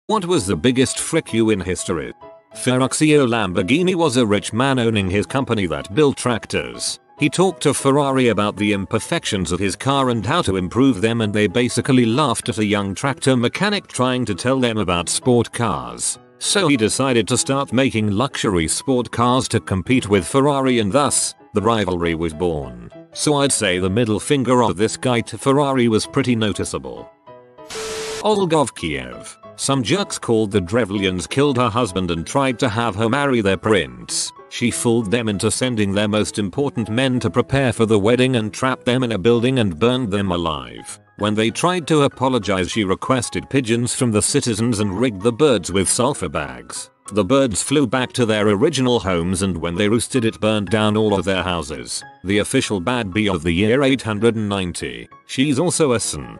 What was the biggest frick you in history? Ferruccio Lamborghini was a rich man owning his company that built tractors. He talked to Ferrari about the imperfections of his car and how to improve them, and they basically laughed at a young tractor mechanic trying to tell them about sport cars. So he decided to start making luxury sport cars to compete with Ferrari, and thus, the rivalry was born. So I'd say the middle finger of this guy to Ferrari was pretty noticeable. Olga of Kiev. Some jerks called the Drevlians killed her husband and tried to have her marry their prince. She fooled them into sending their most important men to prepare for the wedding and trapped them in a building and burned them alive. When they tried to apologize, she requested pigeons from the citizens and rigged the birds with sulfur bags. The birds flew back to their original homes, and when they roosted it burned down all of their houses. The official bad bee of the year 890. She's also a son.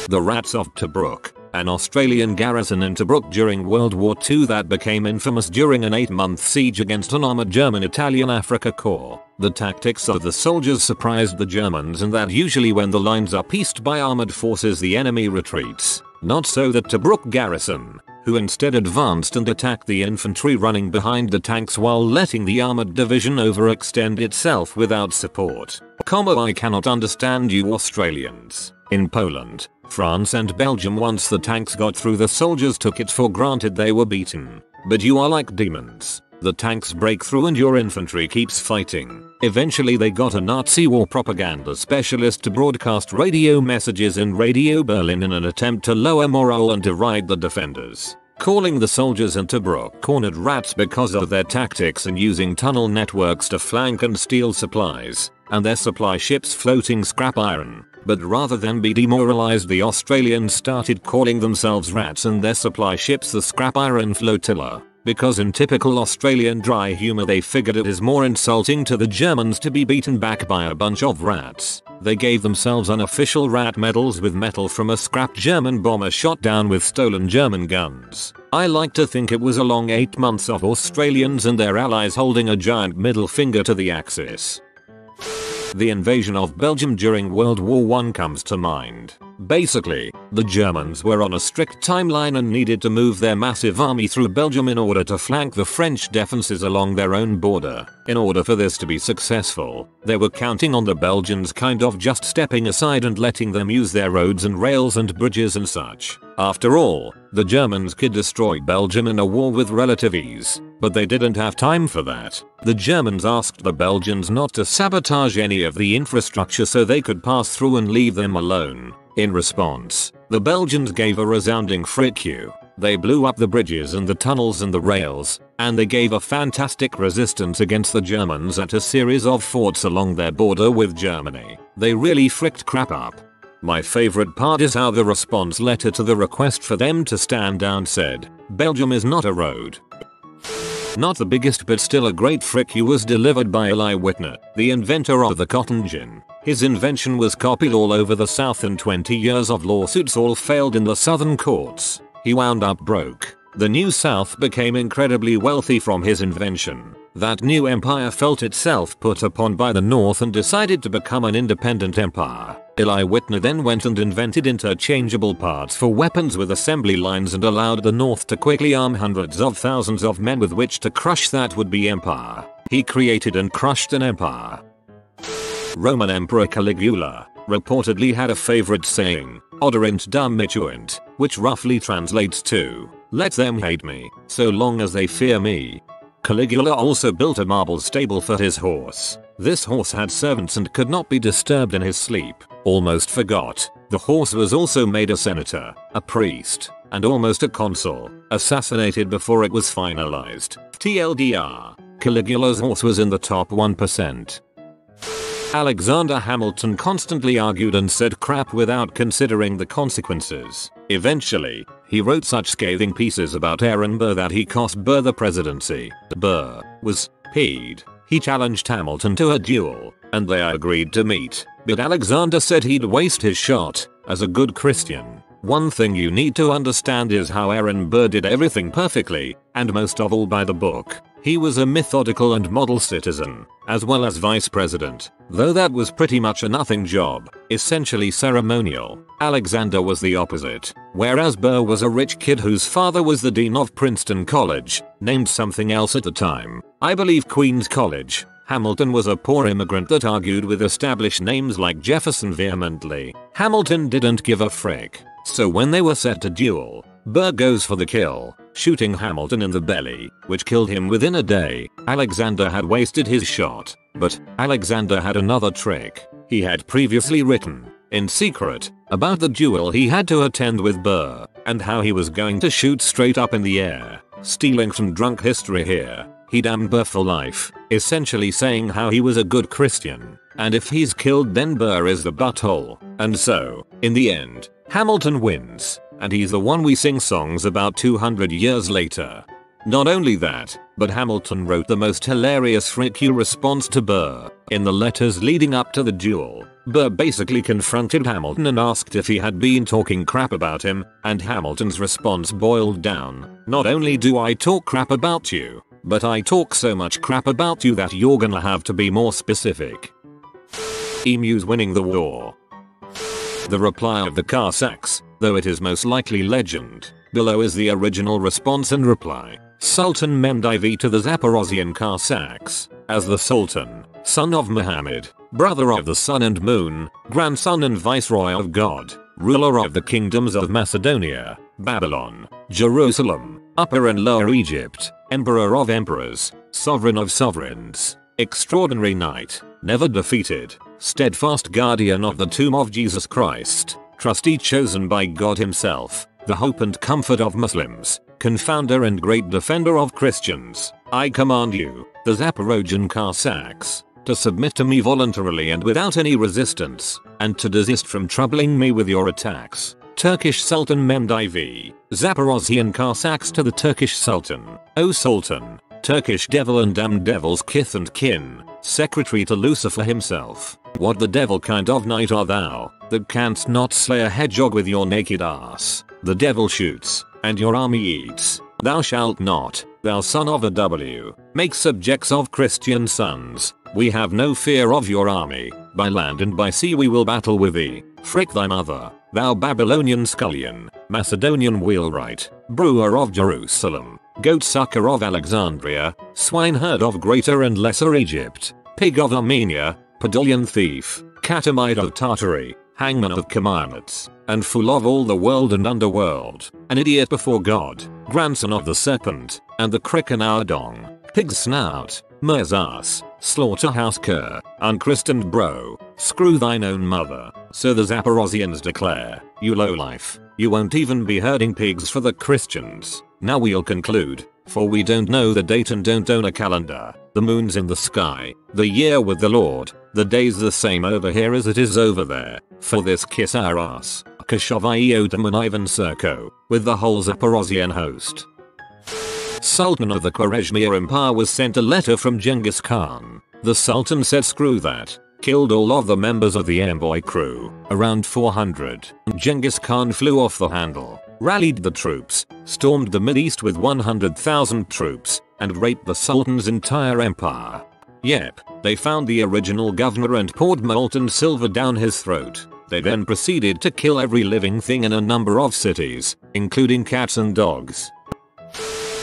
The Rats of Tobruk. An Australian garrison in Tobruk during World War II that became infamous during an 8-month siege against an armored German-Italian Afrika Korps. The tactics of the soldiers surprised the Germans, and that usually when the lines are pieced by armored forces the enemy retreats. Not so the Tobruk garrison, who instead advanced and attacked the infantry running behind the tanks while letting the armored division overextend itself without support. I cannot understand you Australians. In Poland, France and Belgium, once the tanks got through, the soldiers took it for granted they were beaten. But you are like demons. The tanks break through and your infantry keeps fighting. Eventually they got a Nazi war propaganda specialist to broadcast radio messages in Radio Berlin in an attempt to lower morale and deride the defenders, calling the soldiers in Tobruk cornered rats because of their tactics and using tunnel networks to flank and steal supplies, and their supply ships floating scrap iron. But rather than be demoralized, the Australians started calling themselves rats and their supply ships the Scrap Iron Flotilla, because in typical Australian dry humor they figured it is more insulting to the Germans to be beaten back by a bunch of rats. They gave themselves unofficial rat medals with metal from a scrapped German bomber shot down with stolen German guns. I like to think it was a long 8 months of Australians and their allies holding a giant middle finger to the Axis. The invasion of Belgium during World War I comes to mind. Basically, the Germans were on a strict timeline and needed to move their massive army through Belgium in order to flank the French defenses along their own border. In order for this to be successful, they were counting on the Belgians kind of just stepping aside and letting them use their roads and rails and bridges and such. After all, the Germans could destroy Belgium in a war with relative ease, but they didn't have time for that. The Germans asked the Belgians not to sabotage any of the infrastructure so they could pass through and leave them alone. In response, the Belgians gave a resounding frick you. They blew up the bridges and the tunnels and the rails, and they gave a fantastic resistance against the Germans at a series of forts along their border with Germany. They really fricked crap up. My favorite part is how the response letter to the request for them to stand down said, "Belgium is not a road." Not the biggest but still a great frick you was delivered by Eli Whitney, the inventor of the cotton gin. His invention was copied all over the South and 20 years of lawsuits all failed in the Southern courts. He wound up broke. The New South became incredibly wealthy from his invention. That new empire felt itself put upon by the North and decided to become an independent empire. Eli Whitney then went and invented interchangeable parts for weapons with assembly lines and allowed the North to quickly arm hundreds of thousands of men with which to crush that would-be empire. He created and crushed an empire. Roman Emperor Caligula reportedly had a favorite saying, "Oderint dum mituint," which roughly translates to, "Let them hate me, so long as they fear me." Caligula also built a marble stable for his horse. This horse had servants and could not be disturbed in his sleep. Almost forgot, the horse was also made a senator, a priest, and almost a consul, assassinated before it was finalized. TLDR, Caligula's horse was in the top 1%. Alexander Hamilton constantly argued and said crap without considering the consequences. Eventually, he wrote such scathing pieces about Aaron Burr that he cost Burr the presidency. Burr was peed. He challenged Hamilton to a duel, and they agreed to meet, but Alexander said he'd waste his shot. As a good Christian, one thing you need to understand is how Aaron Burr did everything perfectly, and most of all by the book. He was a methodical and model citizen, as well as vice president, though that was pretty much a nothing job, essentially ceremonial. Alexander was the opposite, whereas Burr was a rich kid whose father was the dean of Princeton College, named something else at the time, I believe Queen's College. Hamilton was a poor immigrant that argued with established names like Jefferson vehemently. Hamilton didn't give a frick, so when they were set to duel, Burr goes for the kill, shooting Hamilton in the belly, which killed him within a day. Alexander had wasted his shot, but Alexander had another trick. He had previously written, in secret, about the duel he had to attend with Burr, and how he was going to shoot straight up in the air, stealing from drunk history here. He damned Burr for life, essentially saying how he was a good Christian, and if he's killed then Burr is the butthole. And so, in the end, Hamilton wins, and he's the one we sing songs about 200 years later. Not only that, but Hamilton wrote the most hilarious frick you response to Burr. In the letters leading up to the duel, Burr basically confronted Hamilton and asked if he had been talking crap about him, and Hamilton's response boiled down, "Not only do I talk crap about you, but I talk so much crap about you that you're gonna have to be more specific." Emus winning the war. The reply of the Cossacks, though it is most likely legend, below is the original response and reply. Sultan Mehmed to the Zaporozhian Cossacks, as the Sultan, son of Muhammad, brother of the sun and moon, grandson and viceroy of God, ruler of the kingdoms of Macedonia, Babylon, Jerusalem, Upper and Lower Egypt, emperor of emperors, sovereign of sovereigns, extraordinary knight, never defeated, steadfast guardian of the tomb of Jesus Christ, trustee chosen by God himself, the hope and comfort of Muslims, confounder and great defender of Christians, I command you, the Zaporozhian Cossacks, to submit to me voluntarily and without any resistance, and to desist from troubling me with your attacks. Turkish Sultan Mehmed IV, Zaporozhian Cossacks to the Turkish Sultan, O Sultan, Turkish devil and damned devil's kith and kin, secretary to Lucifer himself, what the devil kind of knight art thou, that canst not slay a hedgehog with your naked ass? The devil shoots, and your army eats. Thou shalt not, thou son of a W, make subjects of Christian sons. We have no fear of your army, by land and by sea we will battle with thee. Frick thy mother, thou Babylonian scullion, Macedonian wheelwright, brewer of Jerusalem, goat-sucker of Alexandria, swineherd of Greater and Lesser Egypt, pig of Armenia, Podolian thief, catamite of Tartary, hangman of Commandments, and fool of all the world and underworld, an idiot before God, grandson of the serpent, and the Kraken our dong, pig's snout, mare's ass, slaughterhouse cur, unchristened bro, screw thine own mother. So the Zaporozhians declare, you lowlife, you won't even be herding pigs for the Christians. Now we'll conclude, for we don't know the date and don't own a calendar, the moon's in the sky, the year with the Lord, the day's the same over here as it is over there, for this kiss our ass, Kashavai and Ivan Serko, with the whole Zaporozhian host. Sultan of the Khwarezmiya Empire was sent a letter from Genghis Khan. The Sultan said screw that, killed all of the members of the envoy crew, around 400. Genghis Khan flew off the handle, rallied the troops, stormed the Mideast with 100,000 troops, and raped the Sultan's entire empire. Yep, they found the original governor and poured molten silver down his throat. They then proceeded to kill every living thing in a number of cities, including cats and dogs.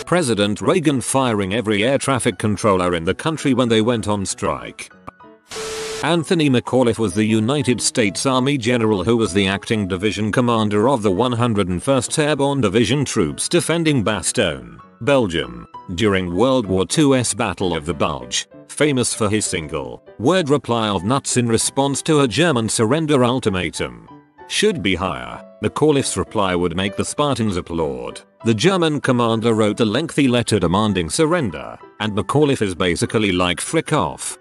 President Reagan firing every air traffic controller in the country when they went on strike. Anthony McAuliffe was the United States Army general who was the acting division commander of the 101st Airborne Division troops defending Bastogne, Belgium, during World War II's Battle of the Bulge, famous for his single-word reply of nuts in response to a German surrender ultimatum. Should be higher, McAuliffe's reply would make the Spartans applaud. The German commander wrote a lengthy letter demanding surrender, and McAuliffe is basically like frick off.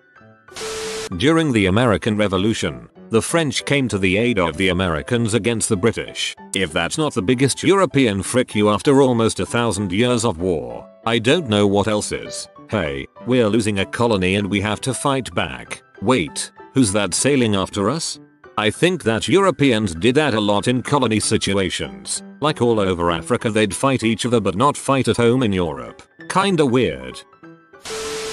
During the American Revolution, the French came to the aid of the Americans against the British. If that's not the biggest European frick you after almost 1,000 years of war, I don't know what else is. Hey, we're losing a colony and we have to fight back. Wait, who's that sailing after us? I think that Europeans did that a lot in colony situations. Like all over Africa they'd fight each other but not fight at home in Europe. Kinda weird.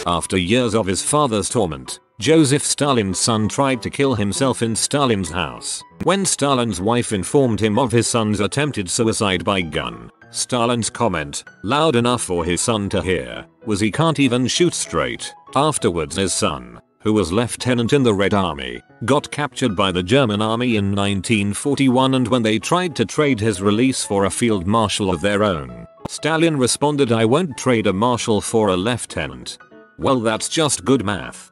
After years of his father's torment, Joseph Stalin's son tried to kill himself in Stalin's house. When Stalin's wife informed him of his son's attempted suicide by gun, Stalin's comment, loud enough for his son to hear, was he can't even shoot straight. Afterwards his son, who was lieutenant in the Red Army, got captured by the German army in 1941, and when they tried to trade his release for a field marshal of their own, Stalin responded, "I won't trade a marshal for a lieutenant." Well, that's just good math.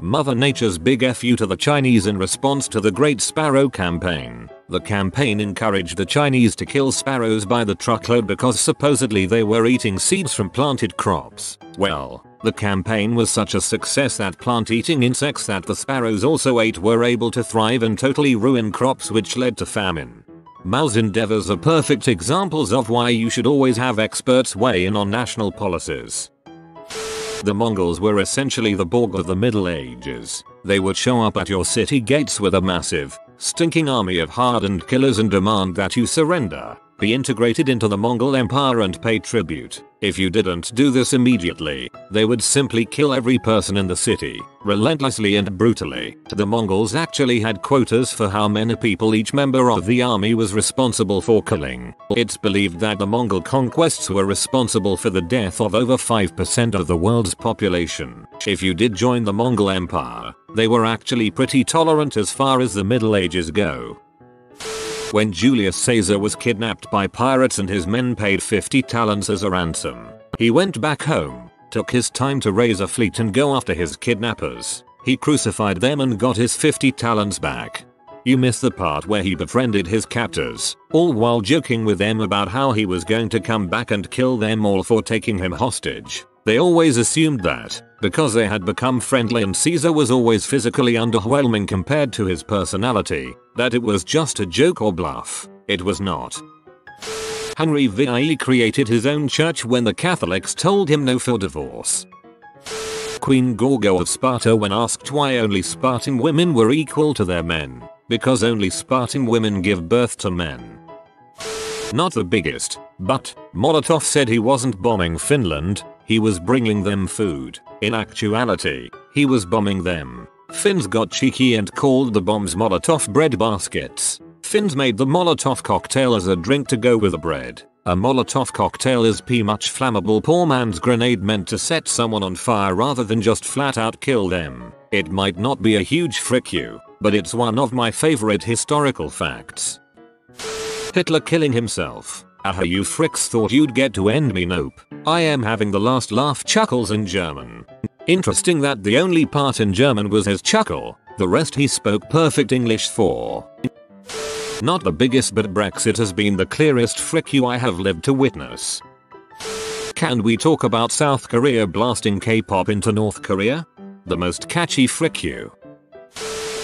Mother Nature's big FU to the Chinese in response to the Great Sparrow Campaign. The campaign encouraged the Chinese to kill sparrows by the truckload because supposedly they were eating seeds from planted crops. Well, the campaign was such a success that plant-eating insects that the sparrows also ate were able to thrive and totally ruin crops, which led to famine. Mao's endeavors are perfect examples of why you should always have experts weigh in on national policies. The Mongols were essentially the Borg of the Middle Ages. They would show up at your city gates with a massive, stinking army of hardened killers and demand that you surrender, be integrated into the Mongol Empire and pay tribute. If you didn't do this immediately, they would simply kill every person in the city, relentlessly and brutally. The Mongols actually had quotas for how many people each member of the army was responsible for killing. It's believed that the Mongol conquests were responsible for the death of over 5% of the world's population. If you did join the Mongol Empire, they were actually pretty tolerant as far as the Middle Ages go. When Julius Caesar was kidnapped by pirates and his men paid 50 talents as a ransom, he went back home, took his time to raise a fleet and go after his kidnappers. He crucified them and got his 50 talents back. You miss the part where he befriended his captors, all while joking with them about how he was going to come back and kill them all for taking him hostage. They always assumed that, because they had become friendly and Caesar was always physically underwhelming compared to his personality, that it was just a joke or bluff. It was not. Henry VIII created his own church when the Catholics told him no for divorce. Queen Gorgo of Sparta, when asked why only Spartan women were equal to their men, because only Spartan women give birth to men. Not the biggest, but Molotov said he wasn't bombing Finland, he was bringing them food. In actuality, he was bombing them. Finns got cheeky and called the bombs Molotov bread baskets. Finns made the Molotov cocktail as a drink to go with the bread. A Molotov cocktail is much flammable poor man's grenade meant to set someone on fire rather than just flat out kill them. It might not be a huge frick you, but it's one of my favorite historical facts. Hitler killing himself. Aha, you fricks thought you'd get to end me? Nope. I am having the last laugh chuckles in German. Interesting that the only part in German was his chuckle, the rest he spoke perfect English for. Not the biggest, but Brexit has been the clearest frick you I have lived to witness. Can we talk about South Korea blasting K-pop into North Korea? The most catchy frick you.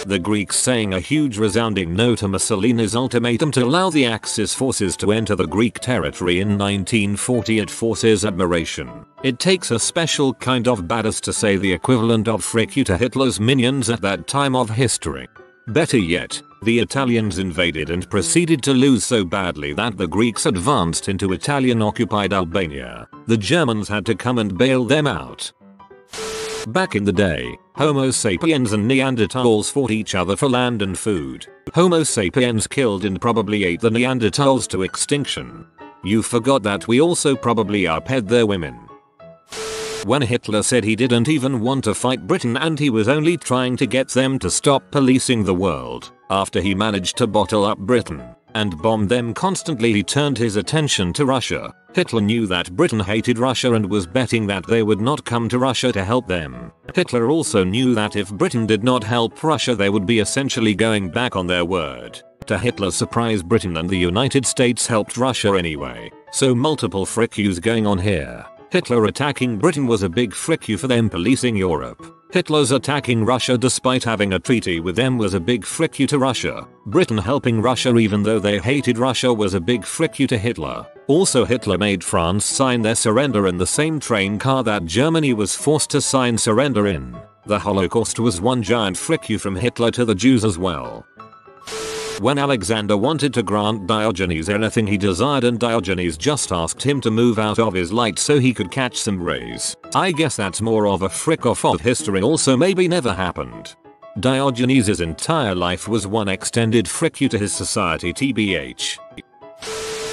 The Greeks saying a huge resounding no to Mussolini's ultimatum to allow the Axis forces to enter the Greek territory in 1940. It forces admiration. It takes a special kind of badass to say the equivalent of frick you to Hitler's minions at that time of history. Better yet, the Italians invaded and proceeded to lose so badly that the Greeks advanced into Italian-occupied Albania. The Germans had to come and bail them out. Back in the day, Homo sapiens and Neanderthals fought each other for land and food. Homo sapiens killed and probably ate the Neanderthals to extinction. You forgot that we also probably outped their women. When Hitler said he didn't even want to fight Britain and he was only trying to get them to stop policing the world, after he managed to bottle up Britain and bomb them constantly, he turned his attention to Russia. Hitler knew that Britain hated Russia and was betting that they would not come to Russia to help them. Hitler also knew that if Britain did not help Russia, they would be essentially going back on their word. To Hitler's surprise, Britain and the United States helped Russia anyway. So multiple frick yous going on here. Hitler attacking Britain was a big frick you for them policing Europe. Hitler's attacking Russia despite having a treaty with them was a big frick you to Russia. Britain helping Russia even though they hated Russia was a big frick you to Hitler. Also, Hitler made France sign their surrender in the same train car that Germany was forced to sign surrender in. The Holocaust was one giant frick you from Hitler to the Jews as well. When Alexander wanted to grant Diogenes anything he desired and Diogenes just asked him to move out of his light so he could catch some rays. I guess that's more of a frick off of history, also maybe never happened. Diogenes' entire life was one extended frick you to his society tbh.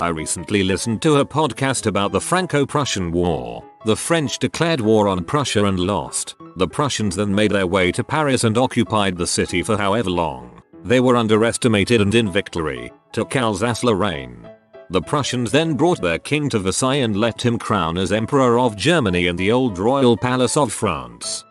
I recently listened to a podcast about the Franco-Prussian War. The French declared war on Prussia and lost. The Prussians then made their way to Paris and occupied the city for however long. They were underestimated and in victory took Alsace-Lorraine. The Prussians then brought their king to Versailles and let him crown as Emperor of Germany in the old royal palace of France.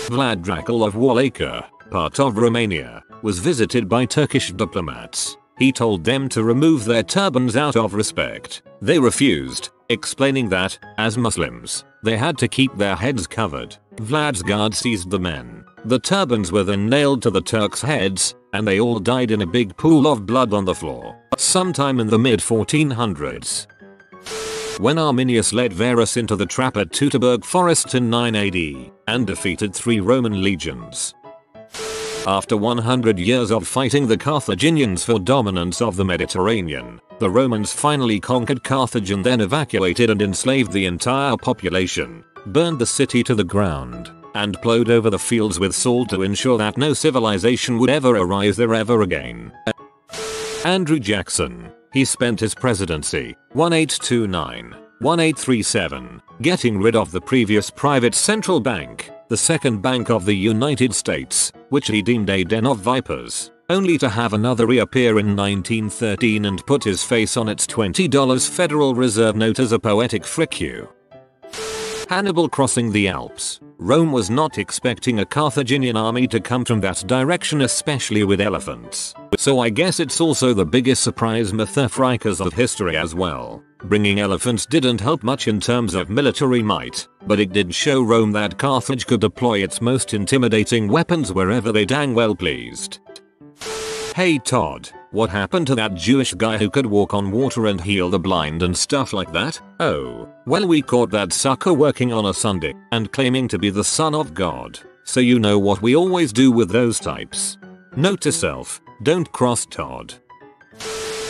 Vlad Dracul of Wallachia, part of Romania, was visited by Turkish diplomats. He told them to remove their turbans out of respect. They refused, explaining that, as Muslims, they had to keep their heads covered. Vlad's guards seized the men. The turbans were then nailed to the Turks' heads, and they all died in a big pool of blood on the floor, sometime in the mid-1400s. When Arminius led Varus into the trap at Teutoburg Forest in 9 AD, and defeated 3 Roman legions. After 100 years of fighting the Carthaginians for dominance of the Mediterranean, the Romans finally conquered Carthage and then evacuated and enslaved the entire population, burned the city to the ground, and plowed over the fields with salt to ensure that no civilization would ever arise there ever again. Andrew Jackson. He spent his presidency, 1829-1837, getting rid of the previous private central bank, the second bank of the United States, which he deemed a den of vipers, only to have another reappear in 1913 and put his face on its $20 Federal Reserve note as a poetic frick you. Hannibal crossing the Alps. Rome was not expecting a Carthaginian army to come from that direction, especially with elephants. So I guess it's also the biggest surprise mythfrikers of history as well. Bringing elephants didn't help much in terms of military might, but it did show Rome that Carthage could deploy its most intimidating weapons wherever they dang well pleased. Hey Todd, what happened to that Jewish guy who could walk on water and heal the blind and stuff like that? Oh, well, we caught that sucker working on a Sunday and claiming to be the son of God. So you know what we always do with those types. Note to self, don't cross Todd.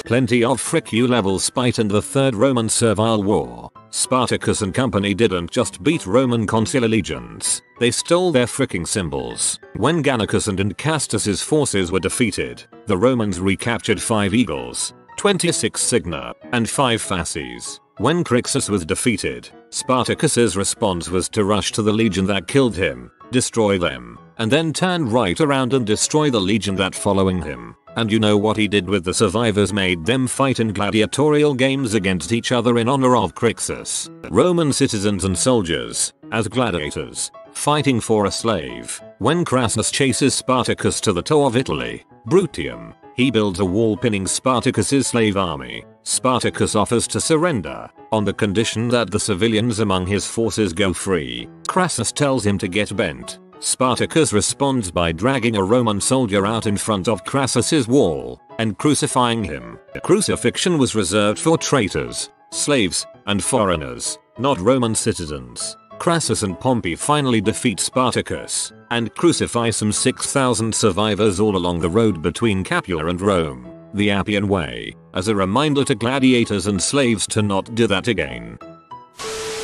Plenty of frick you level spite in the Third Roman Servile War. Spartacus and company didn't just beat Roman consular legions, they stole their fricking symbols. When Gannicus and Castus's forces were defeated, the Romans recaptured 5 eagles, 26 cygna, and 5 fasces. When Crixus was defeated, Spartacus's response was to rush to the legion that killed him, destroy them, and then turn right around and destroy the legion that following him. And you know what he did with the survivors? Made them fight in gladiatorial games against each other in honor of Crixus. Roman citizens and soldiers, as gladiators, fighting for a slave. When Crassus chases Spartacus to the toe of Italy, Brutium, he builds a wall pinning Spartacus's slave army. Spartacus offers to surrender, on the condition that the civilians among his forces go free. Crassus tells him to get bent. Spartacus responds by dragging a Roman soldier out in front of Crassus's wall and crucifying him. Crucifixion was reserved for traitors, slaves, and foreigners, not Roman citizens. Crassus and Pompey finally defeat Spartacus and crucify some 6,000 survivors all along the road between Capua and Rome, the Appian Way, as a reminder to gladiators and slaves to not do that again.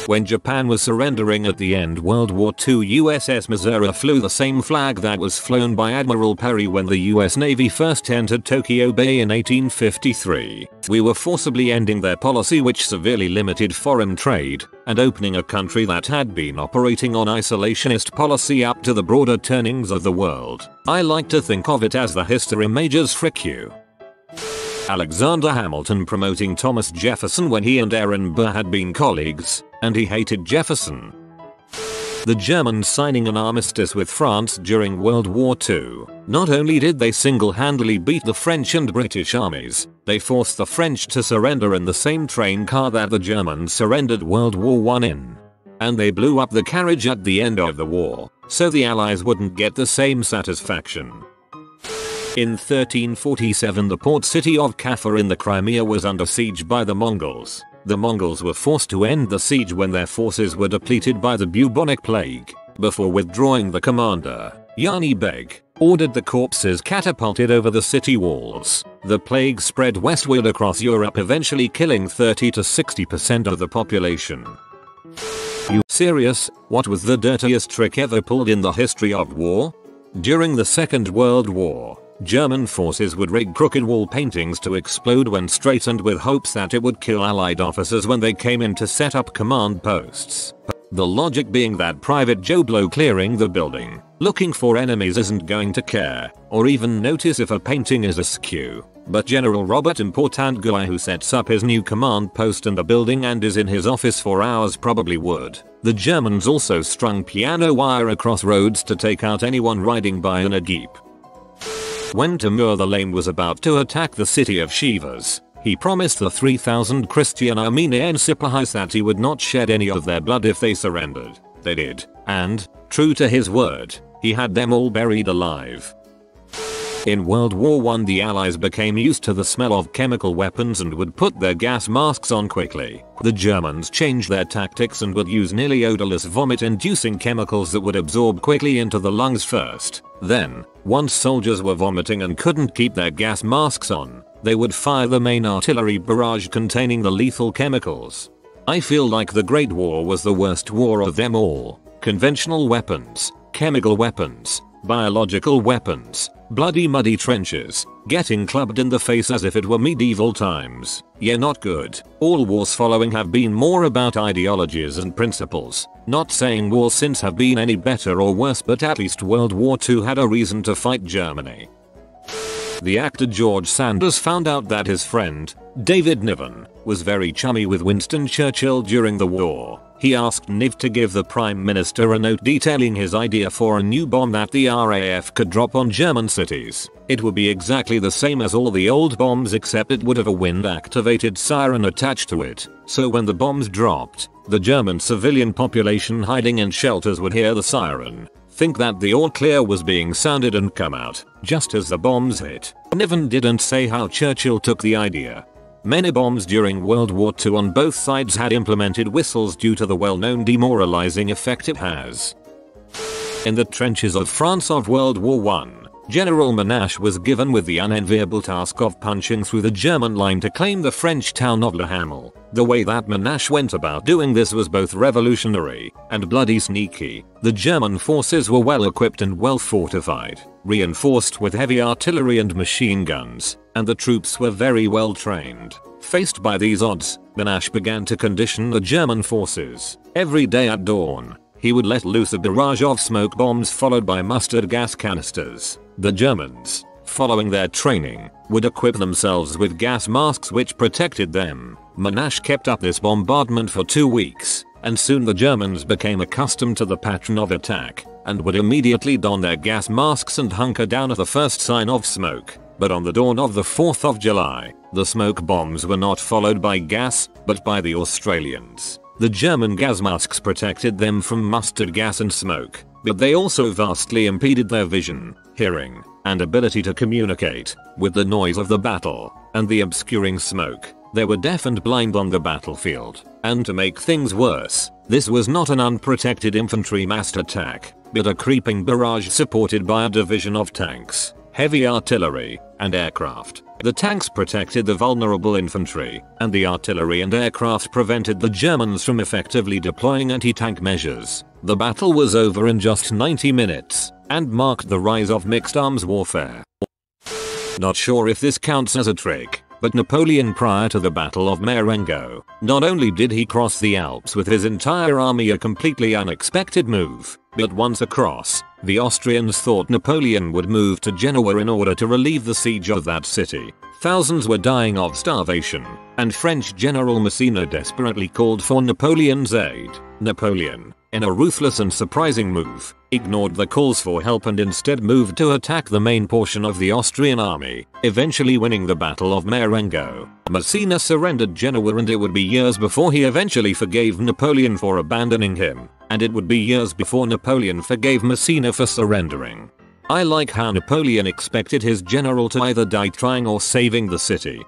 When Japan was surrendering at the end World War II, USS Missouri flew the same flag that was flown by Admiral Perry when the US Navy first entered Tokyo Bay in 1853. We were forcibly ending their policy which severely limited foreign trade, and opening a country that had been operating on isolationist policy up to the broader turnings of the world. I like to think of it as the history majors frick you. Alexander Hamilton promoting Thomas Jefferson when he and Aaron Burr had been colleagues, and he hated Jefferson. The Germans signing an armistice with France during World War II. Not only did they single-handedly beat the French and British armies, they forced the French to surrender in the same train car that the Germans surrendered World War I in. And they blew up the carriage at the end of the war, so the Allies wouldn't get the same satisfaction. In 1347 the port city of Kaffa in the Crimea was under siege by the Mongols. The Mongols were forced to end the siege when their forces were depleted by the bubonic plague, before withdrawing the commander, Yani Beg, ordered the corpses catapulted over the city walls. The plague spread westward across Europe, eventually killing 30 to 60% of the population. You serious? What was the dirtiest trick ever pulled in the history of war? During the Second World War, German forces would rig crooked wall paintings to explode when straightened with hopes that it would kill Allied officers when they came in to set up command posts. The logic being that Private Joe Blow clearing the building, looking for enemies isn't going to care, or even notice if a painting is askew. But General Robert Important Guy, who sets up his new command post in the building and is in his office for hours, probably would. The Germans also strung piano wire across roads to take out anyone riding by in a jeep. When Timur the Lame was about to attack the city of Shivas, he promised the 3,000 Christian Armenian Sipahis that he would not shed any of their blood if they surrendered. They did, and, true to his word, he had them all buried alive. In World War I, the Allies became used to the smell of chemical weapons and would put their gas masks on quickly. The Germans changed their tactics and would use nearly odorless vomit-inducing chemicals that would absorb quickly into the lungs first. Then, once soldiers were vomiting and couldn't keep their gas masks on, they would fire the main artillery barrage containing the lethal chemicals. I feel like the Great War was the worst war of them all. Conventional weapons, chemical weapons, biological weapons, bloody muddy trenches, getting clubbed in the face as if it were medieval times. Yeah, not good. All wars following have been more about ideologies and principles. Not saying wars since have been any better or worse, but at least World War II had a reason to fight Germany. The actor George Sanders found out that his friend, David Niven, was very chummy with Winston Churchill during the war. He asked Niv to give the Prime Minister a note detailing his idea for a new bomb that the RAF could drop on German cities. It would be exactly the same as all the old bombs, except it would have a wind-activated siren attached to it. So when the bombs dropped, the German civilian population hiding in shelters would hear the siren, think that the all clear was being sounded and come out, just as the bombs hit. Niven didn't say how Churchill took the idea. Many bombs during World War II on both sides had implemented whistles due to the well-known demoralizing effect it has. In the trenches of France of World War I, General Monash was given with the unenviable task of punching through the German line to claim the French town of Le Hamel. The way that Monash went about doing this was both revolutionary and bloody sneaky. The German forces were well equipped and well fortified, reinforced with heavy artillery and machine guns, and the troops were very well trained. Faced by these odds, Monash began to condition the German forces. Every day at dawn, he would let loose a barrage of smoke bombs followed by mustard gas canisters. The Germans, following their training, would equip themselves with gas masks which protected them. Monash kept up this bombardment for 2 weeks, and soon the Germans became accustomed to the pattern of attack, and would immediately don their gas masks and hunker down at the first sign of smoke. But on the dawn of the 4th of July, the smoke bombs were not followed by gas, but by the Australians. The German gas masks protected them from mustard gas and smoke, but they also vastly impeded their vision, hearing, and ability to communicate with the noise of the battle and the obscuring smoke. They were deaf and blind on the battlefield. And to make things worse, this was not an unprotected infantry massed attack, but a creeping barrage supported by a division of tanks, heavy artillery, and aircraft. The tanks protected the vulnerable infantry, and the artillery and aircraft prevented the Germans from effectively deploying anti-tank measures. The battle was over in just 90 minutes, and marked the rise of mixed arms warfare. Not sure if this counts as a trick, but Napoleon, prior to the Battle of Marengo, not only did he cross the Alps with his entire army, a completely unexpected move, but once across, the Austrians thought Napoleon would move to Genoa in order to relieve the siege of that city. Thousands were dying of starvation, and French General Massena desperately called for Napoleon's aid. Napoleon, in a ruthless and surprising move, ignored the calls for help and instead moved to attack the main portion of the Austrian army, eventually winning the Battle of Marengo. Massena surrendered Genoa, and it would be years before he eventually forgave Napoleon for abandoning him, and it would be years before Napoleon forgave Massena for surrendering. I like how Napoleon expected his general to either die trying or saving the city.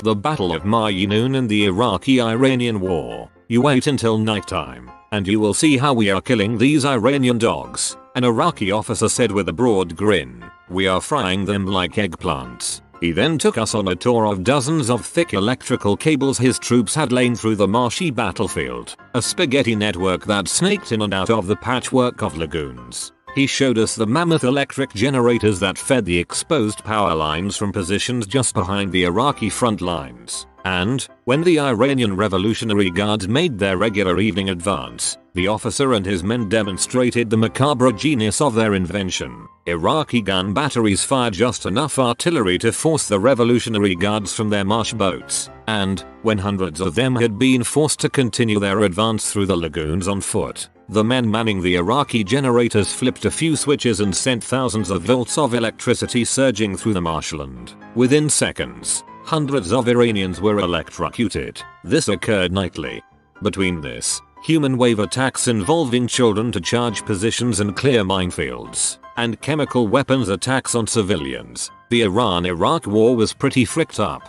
The Battle of Mayenoon in the Iraqi-Iranian War. You wait until nighttime, and you will see how we are killing these Iranian dogs. an Iraqi officer said with a broad grin. "We are frying them like eggplants." He then took us on a tour of dozens of thick electrical cables his troops had lain through the marshy battlefield, a spaghetti network that snaked in and out of the patchwork of lagoons. He showed us the mammoth electric generators that fed the exposed power lines from positions just behind the Iraqi front lines. And, when the Iranian Revolutionary Guards made their regular evening advance, the officer and his men demonstrated the macabre genius of their invention. Iraqi gun batteries fired just enough artillery to force the Revolutionary Guards from their marsh boats, and, when hundreds of them had been forced to continue their advance through the lagoons on foot, the men manning the Iraqi generators flipped a few switches and sent thousands of volts of electricity surging through the marshland. Within seconds, hundreds of Iranians were electrocuted. This occurred nightly. Between this, human wave attacks involving children to charge positions and clear minefields, and chemical weapons attacks on civilians, the Iran-Iraq war was pretty fricked up.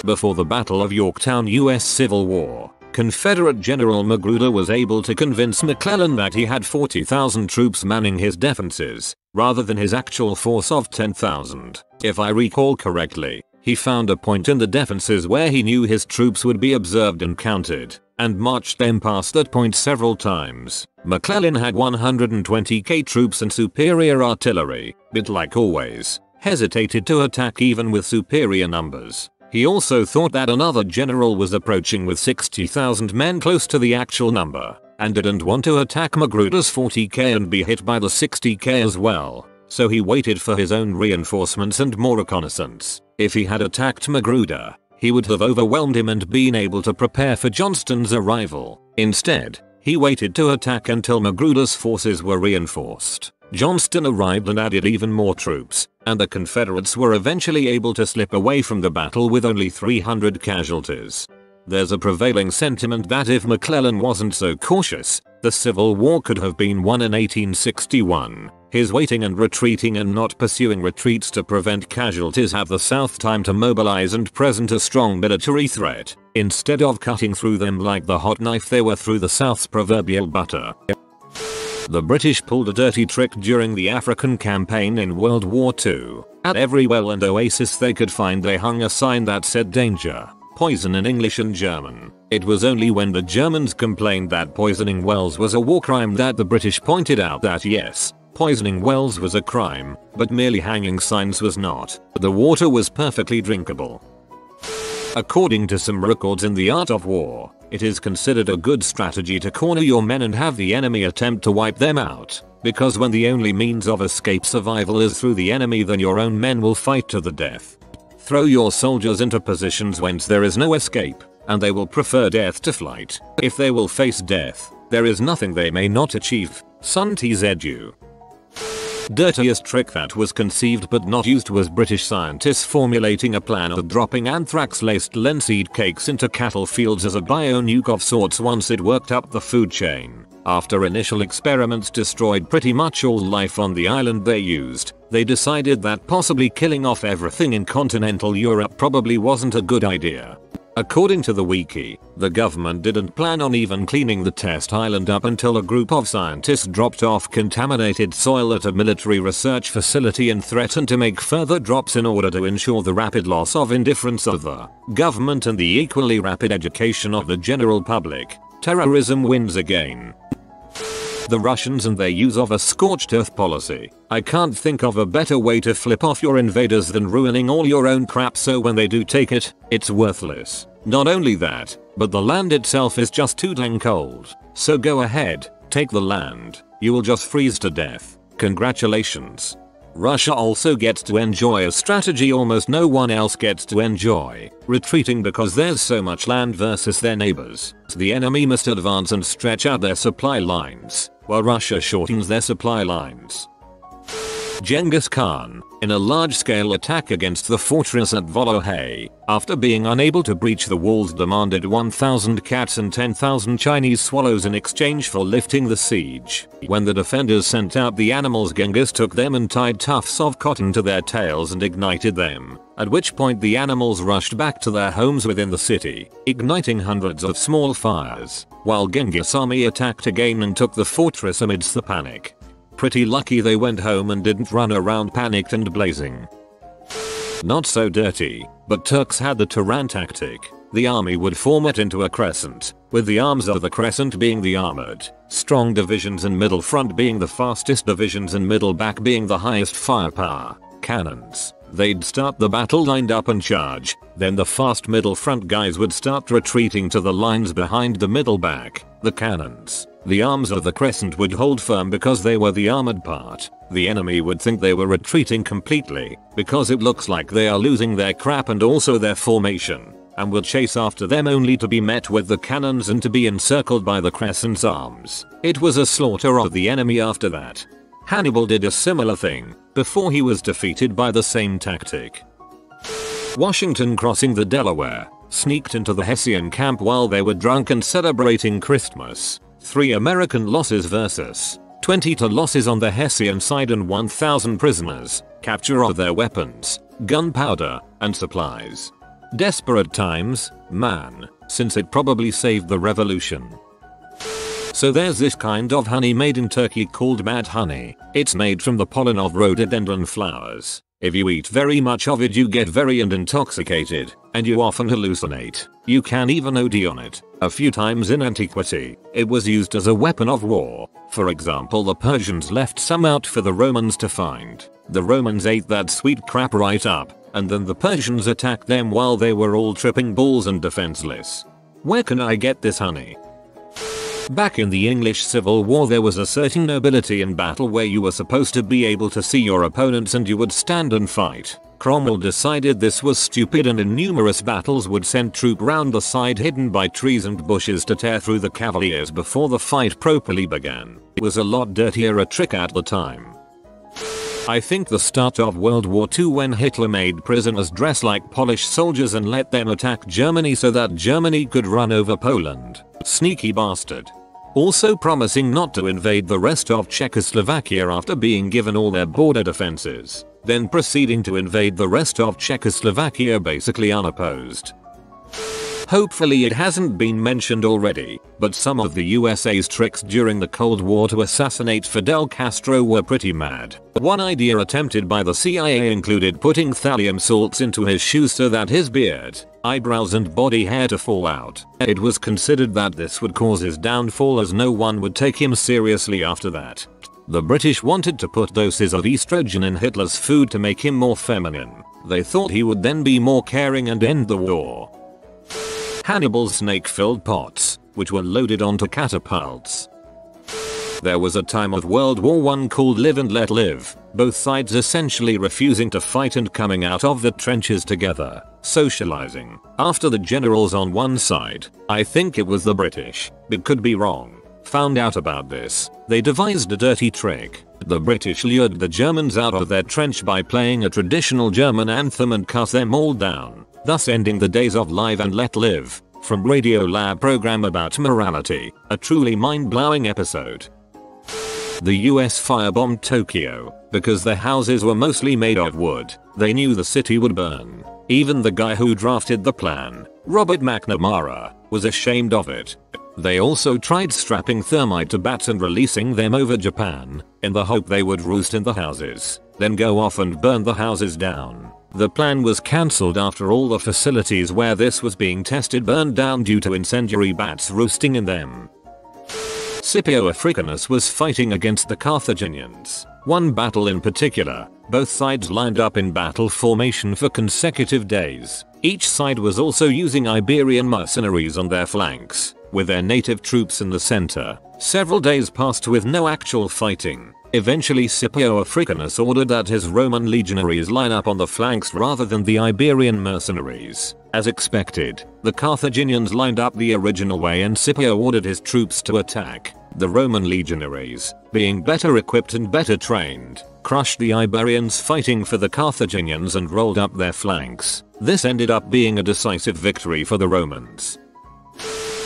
Before the Battle of Yorktown US Civil War, Confederate General Magruder was able to convince McClellan that he had 40,000 troops manning his defenses, rather than his actual force of 10,000. If I recall correctly, he found a point in the defenses where he knew his troops would be observed and counted, and marched them past that point several times. McClellan had 120k troops and superior artillery, but like always, hesitated to attack even with superior numbers. He also thought that another general was approaching with 60,000 men close to the actual number, and didn't want to attack Magruder's 40k and be hit by the 60k as well, so he waited for his own reinforcements and more reconnaissance. If he had attacked Magruder, he would have overwhelmed him and been able to prepare for Johnston's arrival. Instead, he waited to attack until Magruder's forces were reinforced. Johnston arrived and added even more troops, and the Confederates were eventually able to slip away from the battle with only 300 casualties. There's a prevailing sentiment that if McClellan wasn't so cautious, the Civil War could have been won in 1861. His waiting and retreating and not pursuing retreats to prevent casualties have the South time to mobilize and present a strong military threat, instead of cutting through them like the hot knife they were through the South's proverbial butter. The British pulled a dirty trick during the African campaign in World War II. At every well and oasis they could find they hung a sign that said danger, poison in English and German. It was only when the Germans complained that poisoning wells was a war crime that the British pointed out that yes, poisoning wells was a crime, but merely hanging signs was not. The water was perfectly drinkable. According to some records in The Art of War, it is considered a good strategy to corner your men and have the enemy attempt to wipe them out, because when the only means of escape survival is through the enemy, then your own men will fight to the death. Throw your soldiers into positions whence there is no escape, and they will prefer death to flight. If they will face death, there is nothing they may not achieve. Sun TZU. Dirtiest trick that was conceived but not used was British scientists formulating a plan of dropping anthrax-laced linseed cakes into cattle fields as a bio-nuke of sorts once it worked up the food chain. After initial experiments destroyed pretty much all life on the island they used, they decided that possibly killing off everything in continental Europe probably wasn't a good idea. According to the wiki, the government didn't plan on even cleaning the test island up until a group of scientists dropped off contaminated soil at a military research facility and threatened to make further drops in order to ensure the rapid loss of indifference of the government and the equally rapid education of the general public. Terrorism wins again. The Russians and their use of a scorched earth policy. I can't think of a better way to flip off your invaders than ruining all your own crap so when they do take it, it's worthless. Not only that, but the land itself is just too dang cold. So go ahead, take the land. You will just freeze to death. Congratulations. Russia also gets to enjoy a strategy almost no one else gets to enjoy, retreating because there's so much land versus their neighbors. The enemy must advance and stretch out their supply lines, while Russia shortens their supply lines. Genghis Khan, in a large-scale attack against the fortress at Volohay, after being unable to breach the walls, demanded 1,000 cats and 10,000 Chinese swallows in exchange for lifting the siege. When the defenders sent out the animals, Genghis took them and tied tufts of cotton to their tails and ignited them, at which point the animals rushed back to their homes within the city, igniting hundreds of small fires, while Genghis' army attacked again and took the fortress amidst the panic. Pretty lucky they went home and didn't run around panicked and blazing. Not so dirty, but Turks had the Turan tactic. The army would form it into a crescent, with the arms of the crescent being the armored, strong divisions and middle front being the fastest divisions and middle back being the highest firepower, cannons. They'd start the battle lined up and charge, then the fast middle front guys would start retreating to the lines behind the middle back, the cannons. The arms of the crescent would hold firm because they were the armored part. The enemy would think they were retreating completely, because it looks like they are losing their crap and also their formation, and will chase after them only to be met with the cannons and to be encircled by the crescent's arms. It was a slaughter of the enemy after that. Hannibal did a similar thing, before he was defeated by the same tactic. Washington crossing the Delaware, sneaked into the Hessian camp while they were drunk and celebrating Christmas. 3 American losses versus 22 losses on the Hessian side and 1,000 prisoners, capture of their weapons, gunpowder, and supplies. Desperate times, man, since it probably saved the revolution. So there's this kind of honey made in Turkey called mad honey. It's made from the pollen of rhododendron flowers. If you eat very much of it you get very and intoxicated, and you often hallucinate. You can even OD on it. A few times in antiquity, it was used as a weapon of war. For example, the Persians left some out for the Romans to find. The Romans ate that sweet crap right up, and then the Persians attacked them while they were all tripping balls and defenseless. Where can I get this honey? Back in the English Civil War there was a certain nobility in battle where you were supposed to be able to see your opponents and you would stand and fight. Cromwell decided this was stupid and in numerous battles would send troops round the side hidden by trees and bushes to tear through the cavaliers before the fight properly began. It was a lot dirtier a trick at the time. I think the start of World War II when Hitler made prisoners dress like Polish soldiers and let them attack Germany so that Germany could run over Poland. Sneaky bastard. Also promising not to invade the rest of Czechoslovakia after being given all their border defenses, then proceeding to invade the rest of Czechoslovakia basically unopposed. Hopefully it hasn't been mentioned already, but some of the USA's tricks during the Cold War to assassinate Fidel Castro were pretty mad. One idea attempted by the CIA included putting thallium salts into his shoes so that his beard, eyebrows and body hair to fall out. It was considered that this would cause his downfall as no one would take him seriously after that. The British wanted to put doses of estrogen in Hitler's food to make him more feminine. They thought he would then be more caring and end the war. Hannibal's snake-filled pots, which were loaded onto catapults. There was a time of World War I called Live and Let Live, both sides essentially refusing to fight and coming out of the trenches together, socializing. After the generals on one side, I think it was the British, but could be wrong, found out about this, they devised a dirty trick. The British lured the Germans out of their trench by playing a traditional German anthem and cut them all down, thus ending the days of Live and Let Live. From Radiolab program about morality, a truly mind-blowing episode. The US firebombed Tokyo, because their houses were mostly made of wood, they knew the city would burn. Even the guy who drafted the plan, Robert McNamara, was ashamed of it. They also tried strapping thermite to bats and releasing them over Japan, in the hope they would roost in the houses, then go off and burn the houses down. The plan was cancelled after all the facilities where this was being tested burned down due to incendiary bats roosting in them. Scipio Africanus was fighting against the Carthaginians. One battle in particular, both sides lined up in battle formation for consecutive days. Each side was also using Iberian mercenaries on their flanks, with their native troops in the center. Several days passed with no actual fighting. Eventually Scipio Africanus ordered that his Roman legionaries line up on the flanks rather than the Iberian mercenaries. As expected, the Carthaginians lined up the original way and Scipio ordered his troops to attack. The Roman legionaries, being better equipped and better trained, crushed the Iberians fighting for the Carthaginians and rolled up their flanks. This ended up being a decisive victory for the Romans.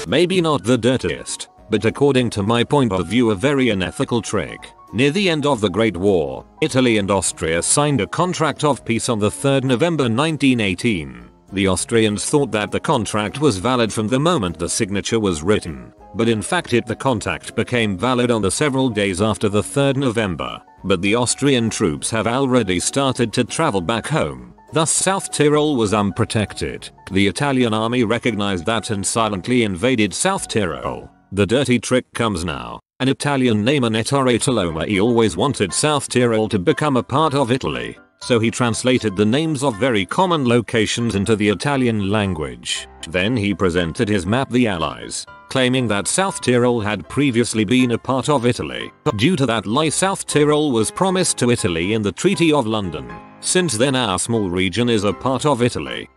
Maybe not the dirtiest, but according to my point of view a very unethical trick. Near the end of the Great War, Italy and Austria signed a contract of peace on the 3rd November 1918. The Austrians thought that the contract was valid from the moment the signature was written. but in fact the contact became valid on the several days after the 3rd November. But the Austrian troops have already started to travel back home. Thus South Tyrol was unprotected. The Italian army recognized that and silently invaded South Tyrol. The dirty trick comes now. An Italian named Ettore Toloma always wanted South Tyrol to become a part of Italy, so he translated the names of very common locations into the Italian language. Then he presented his map to the Allies, claiming that South Tyrol had previously been a part of Italy. Due to that lie, South Tyrol was promised to Italy in the Treaty of London. Since then our small region is a part of Italy.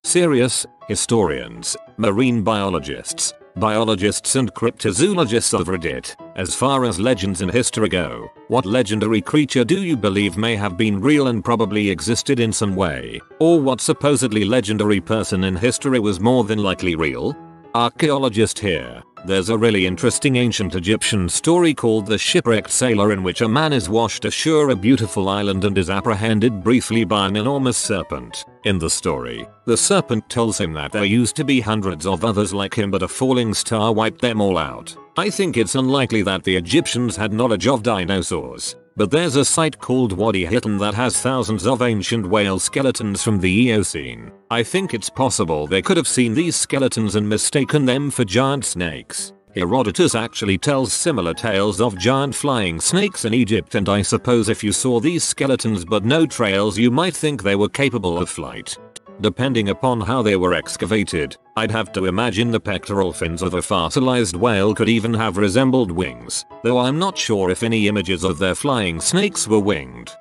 Serious historians, marine biologists and cryptozoologists of Reddit. As far as legends in history go, what legendary creature do you believe may have been real and probably existed in some way? Or what supposedly legendary person in history was more than likely real? Archaeologist here. There's a really interesting ancient Egyptian story called the Shipwrecked Sailor, in which a man is washed ashore a beautiful island and is apprehended briefly by an enormous serpent. In the story, the serpent tells him that there used to be hundreds of others like him, but a falling star wiped them all out. I think it's unlikely that the Egyptians had knowledge of dinosaurs, but there's a site called Wadi Hittim that has thousands of ancient whale skeletons from the Eocene. I think it's possible they could have seen these skeletons and mistaken them for giant snakes. Herodotus actually tells similar tales of giant flying snakes in Egypt, and I suppose if you saw these skeletons but no trails, you might think they were capable of flight. Depending upon how they were excavated, I'd have to imagine the pectoral fins of a fossilized whale could even have resembled wings, though I'm not sure if any images of their flying snakes were winged.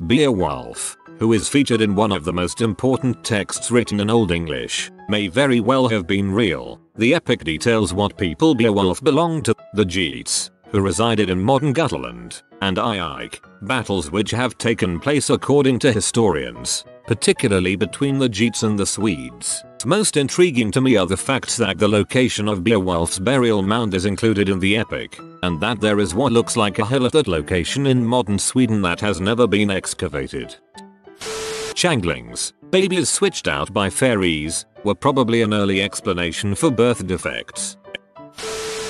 Beowulf, who is featured in one of the most important texts written in Old English, may very well have been real. The epic details what people Beowulf belonged to, the Geats, who resided in modern Jutland, and Ike, battles which have taken place according to historians, particularly between the Geats and the Swedes. Most intriguing to me are the facts that the location of Beowulf's burial mound is included in the epic, and that there is what looks like a hill at that location in modern Sweden that has never been excavated. Changelings, babies switched out by fairies, were probably an early explanation for birth defects.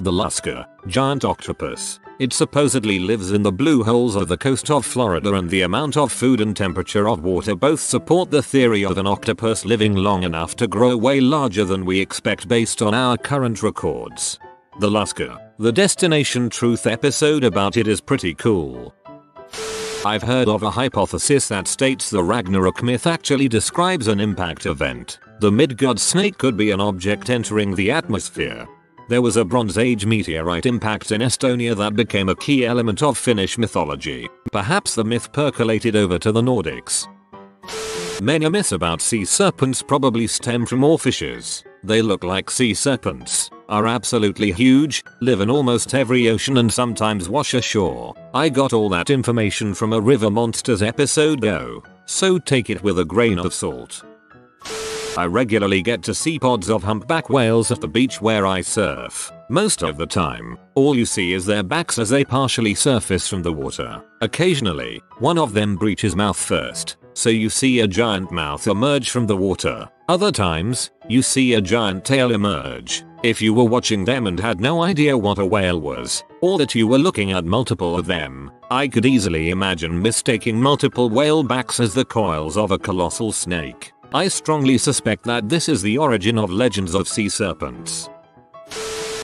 The Lusca, giant octopus. It supposedly lives in the blue holes of the coast of Florida, and the amount of food and temperature of water both support the theory of an octopus living long enough to grow way larger than we expect based on our current records. The Lusca, the Destination Truth episode about it is pretty cool. I've heard of a hypothesis that states the Ragnarok myth actually describes an impact event. The Midgard snake could be an object entering the atmosphere. There was a Bronze Age meteorite impact in Estonia that became a key element of Finnish mythology. Perhaps the myth percolated over to the Nordics. Many myths about sea serpents probably stem from oarfishes. They look like sea serpents, are absolutely huge, live in almost every ocean and sometimes wash ashore. I got all that information from a River Monsters episode though, so take it with a grain of salt. I regularly get to see pods of humpback whales at the beach where I surf. Most of the time, all you see is their backs as they partially surface from the water. Occasionally, one of them breaches mouth first, so you see a giant mouth emerge from the water. Other times, you see a giant tail emerge. If you were watching them and had no idea what a whale was, or that you were looking at multiple of them, I could easily imagine mistaking multiple whale backs as the coils of a colossal snake. I strongly suspect that this is the origin of legends of sea serpents.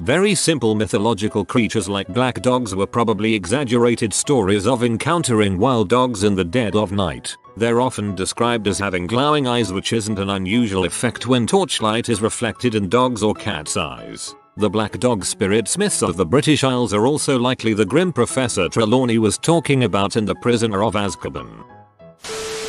Very simple mythological creatures like black dogs were probably exaggerated stories of encountering wild dogs in the dead of night. They're often described as having glowing eyes, which isn't an unusual effect when torchlight is reflected in dogs' or cats' eyes. The black dog spirit myths of the British Isles are also likely the grim Professor Trelawney was talking about in The Prisoner of Azkaban.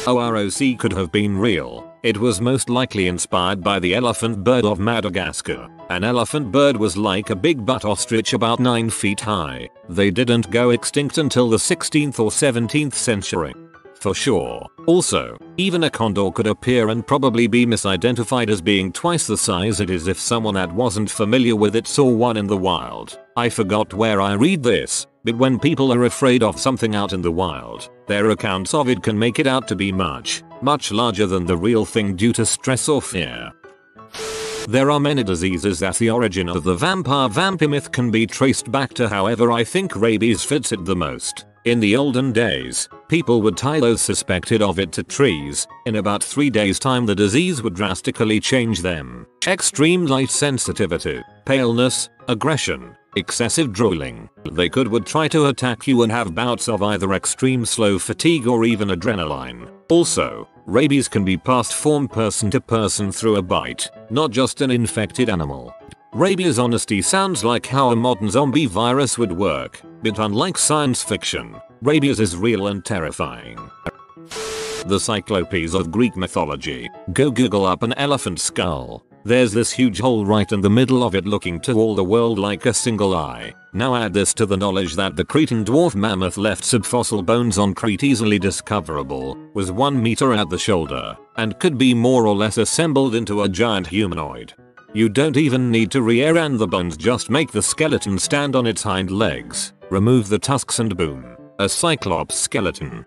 OROC could have been real. It was most likely inspired by the elephant bird of Madagascar. An elephant bird was like a big butt ostrich about 9 feet high. They didn't go extinct until the 16th or 17th century. For sure. Also, even a condor could appear and probably be misidentified as being twice the size it is if someone that wasn't familiar with it saw one in the wild. I forgot where I read this, but when people are afraid of something out in the wild, their accounts of it can make it out to be much larger than the real thing due to stress or fear. There are many diseases that the origin of the vampire myth can be traced back to, however I think rabies fits it the most. In the olden days, people would tie those suspected of it to trees. In about 3 days time the disease would drastically change them. Extreme light sensitivity, paleness, aggression, excessive drooling. They would try to attack you and have bouts of either extreme slow fatigue or even adrenaline. Also, rabies can be passed from person to person through a bite, not just an infected animal. Rabies honesty sounds like how a modern zombie virus would work, but unlike science fiction, rabies is real and terrifying. The Cyclopes of Greek mythology. Go Google up an elephant skull. There's this huge hole right in the middle of it looking to all the world like a single eye. Now add this to the knowledge that the Cretan dwarf mammoth left subfossil bones on Crete easily discoverable, was 1 meter at the shoulder, and could be more or less assembled into a giant humanoid. You don't even need to rearrange the bones, just make the skeleton stand on its hind legs, remove the tusks and boom, a cyclops skeleton.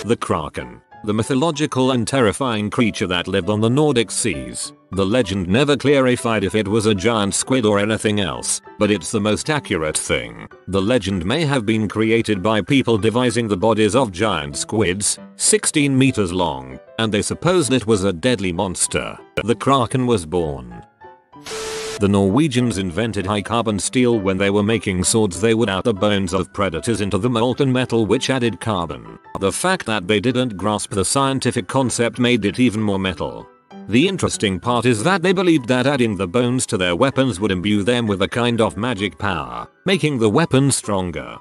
The Kraken. The mythological and terrifying creature that lived on the Nordic seas. The legend never clarified if it was a giant squid or anything else, but it's the most accurate thing. The legend may have been created by people devising the bodies of giant squids, 16 meters long, and they supposed it was a deadly monster. The Kraken was born. The Norwegians invented high carbon steel when they were making swords. They would out the bones of predators into the molten metal which added carbon. The fact that they didn't grasp the scientific concept made it even more metal. The interesting part is that they believed that adding the bones to their weapons would imbue them with a kind of magic power, making the weapon stronger.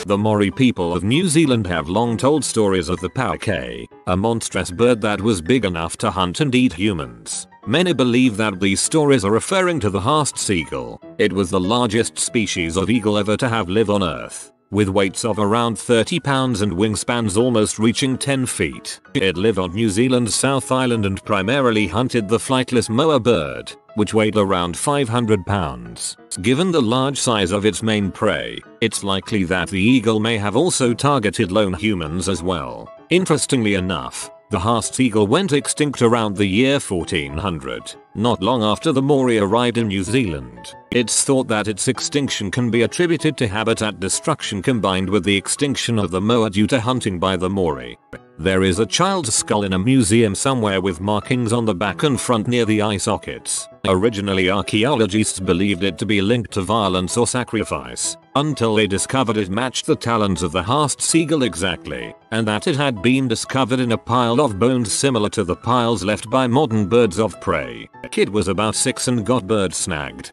The Maori people of New Zealand have long told stories of the pauke, a monstrous bird that was big enough to hunt and eat humans. Many believe that these stories are referring to the Haast seagull. It was the largest species of eagle ever to have lived on Earth, with weights of around 30 pounds and wingspans almost reaching 10 feet. It lived on New Zealand's South Island and primarily hunted the flightless moa bird, which weighed around 500 pounds. Given the large size of its main prey, it's likely that the eagle may have also targeted lone humans as well. Interestingly enough, the Haast eagle went extinct around the year 1400, not long after the Maori arrived in New Zealand. It's thought that its extinction can be attributed to habitat destruction combined with the extinction of the moa due to hunting by the Maori. There is a child's skull in a museum somewhere with markings on the back and front near the eye sockets. Originally archaeologists believed it to be linked to violence or sacrifice, until they discovered it matched the talons of the Haast seagull exactly, and that it had been discovered in a pile of bones similar to the piles left by modern birds of prey. Kid was about 6 and got bird snagged.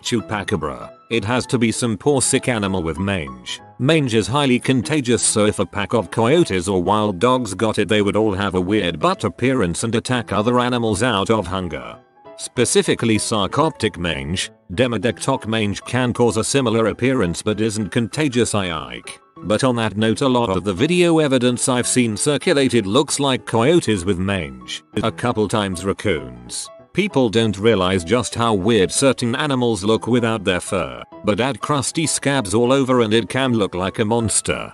Chupacabra. It has to be some poor sick animal with mange. Mange is highly contagious, so if a pack of coyotes or wild dogs got it, they would all have a weird butt appearance and attack other animals out of hunger. Specifically sarcoptic mange, demodectoc mange can cause a similar appearance but isn't contagious But on that note, a lot of the video evidence I've seen circulated looks like coyotes with mange. A couple times raccoons. People don't realize just how weird certain animals look without their fur, but add crusty scabs all over and it can look like a monster.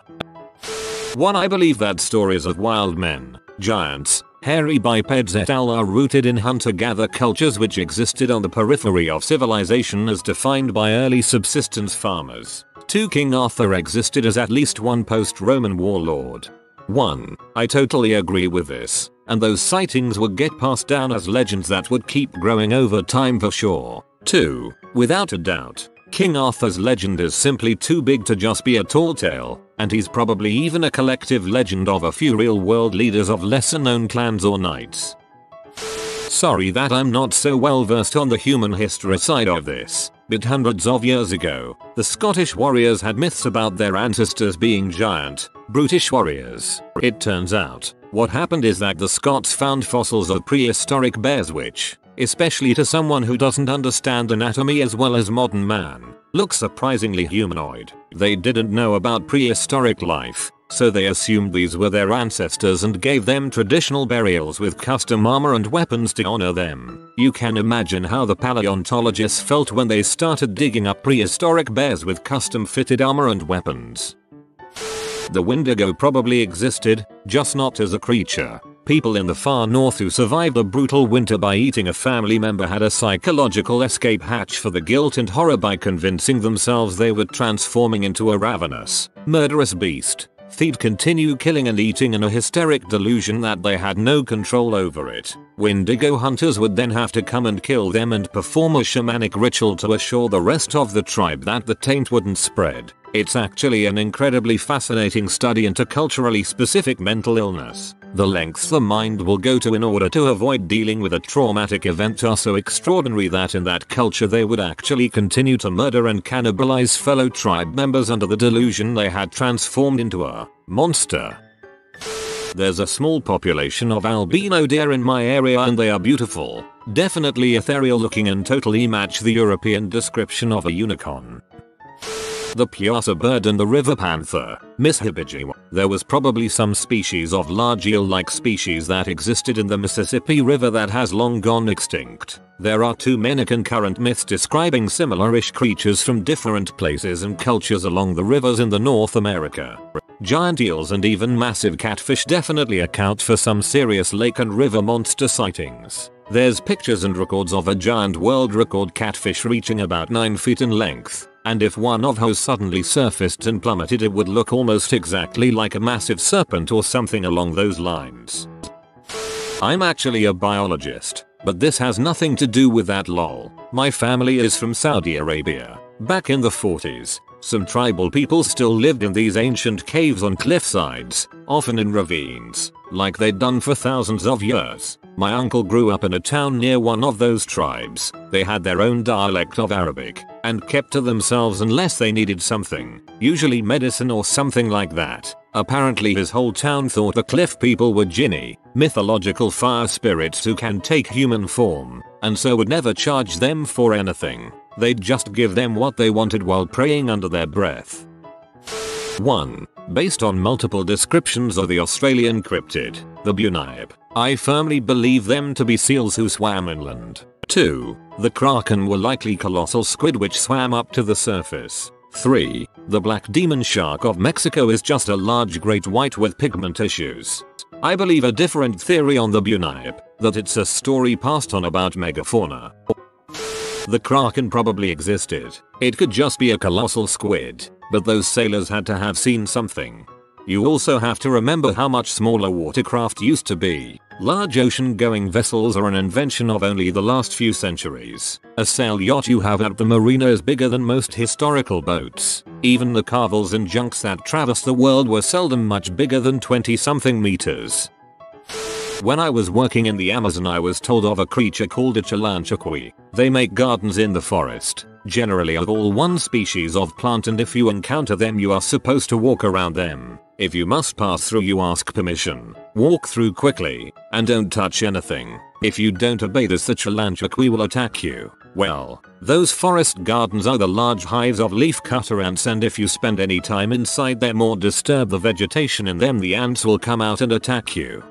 1. I believe that stories of wild men, giants, hairy bipeds et al. Are rooted in hunter-gatherer cultures which existed on the periphery of civilization as defined by early subsistence farmers. 2. King Arthur existed as at least one post-Roman warlord. 1. I totally agree with this, and those sightings would get passed down as legends that would keep growing over time for sure. 2. Without a doubt, King Arthur's legend is simply too big to just be a tall tale, and he's probably even a collective legend of a few real-world leaders of lesser-known clans or knights. Sorry that I'm not so well versed on the human history side of this, but hundreds of years ago, the Scottish warriors had myths about their ancestors being giant, brutish warriors. It turns out, what happened is that the Scots found fossils of prehistoric bears which, especially to someone who doesn't understand anatomy as well as modern man, look surprisingly humanoid. They didn't know about prehistoric life, so they assumed these were their ancestors and gave them traditional burials with custom armor and weapons to honor them. You can imagine how the paleontologists felt when they started digging up prehistoric bears with custom fitted armor and weapons. The Wendigo probably existed, just not as a creature. people in the far north who survived a brutal winter by eating a family member had a psychological escape hatch for the guilt and horror by convincing themselves they were transforming into a ravenous, murderous beast. They'd continue killing and eating in a hysteric delusion that they had no control over it. Wendigo hunters would then have to come and kill them and perform a shamanic ritual to assure the rest of the tribe that the taint wouldn't spread. It's actually an incredibly fascinating study into culturally specific mental illness. The lengths the mind will go to in order to avoid dealing with a traumatic event are so extraordinary that in that culture they would actually continue to murder and cannibalize fellow tribe members under the delusion they had transformed into a monster. There's a small population of albino deer in my area and they are beautiful, definitely ethereal looking and totally match the European description of a unicorn. The Piasa bird and the river panther, Miss Hibiji. There was probably some species of large eel-like species that existed in the Mississippi River that has long gone extinct. There are too many concurrent myths describing similar-ish creatures from different places and cultures along the rivers in the North America. Giant eels and even massive catfish definitely account for some serious lake and river monster sightings. There's pictures and records of a giant world record catfish reaching about 9 feet in length. And if one of those suddenly surfaced and plummeted it would look almost exactly like a massive serpent or something along those lines. I'm actually a biologist, but this has nothing to do with that lol. My family is from Saudi Arabia. Back in the 40s, some tribal people still lived in these ancient caves on cliff sides, often in ravines, like they'd done for thousands of years. My uncle grew up in a town near one of those tribes. They had their own dialect of Arabic and kept to themselves unless they needed something, usually medicine or something like that. Apparently his whole town thought the cliff people were jinni, mythological fire spirits who can take human form, and so would never charge them for anything. They'd just give them what they wanted while praying under their breath. 1. Based on multiple descriptions of the Australian cryptid, the Bunyip, I firmly believe them to be seals who swam inland. 2. The Kraken were likely colossal squid which swam up to the surface. 3. The black demon shark of Mexico is just a large great white with pigment issues. I believe a different theory on the Bunyip, that it's a story passed on about megafauna. The Kraken probably existed. It could just be a colossal squid, but those sailors had to have seen something. You also have to remember how much smaller watercraft used to be. Large ocean-going vessels are an invention of only the last few centuries. A sail yacht you have at the marina is bigger than most historical boats. Even the carvels and junks that traverse the world were seldom much bigger than 20-something meters. When I was working in the Amazon I was told of a creature called a chalanchaqui. They make gardens in the forest, generally of all one species of plant, and if you encounter them you are supposed to walk around them. If you must pass through you ask permission, walk through quickly, and don't touch anything. If you don't obey this the chalanchaqui will attack you. Well, those forest gardens are the large hives of leafcutter ants, and if you spend any time inside them or disturb the vegetation in them the ants will come out and attack you.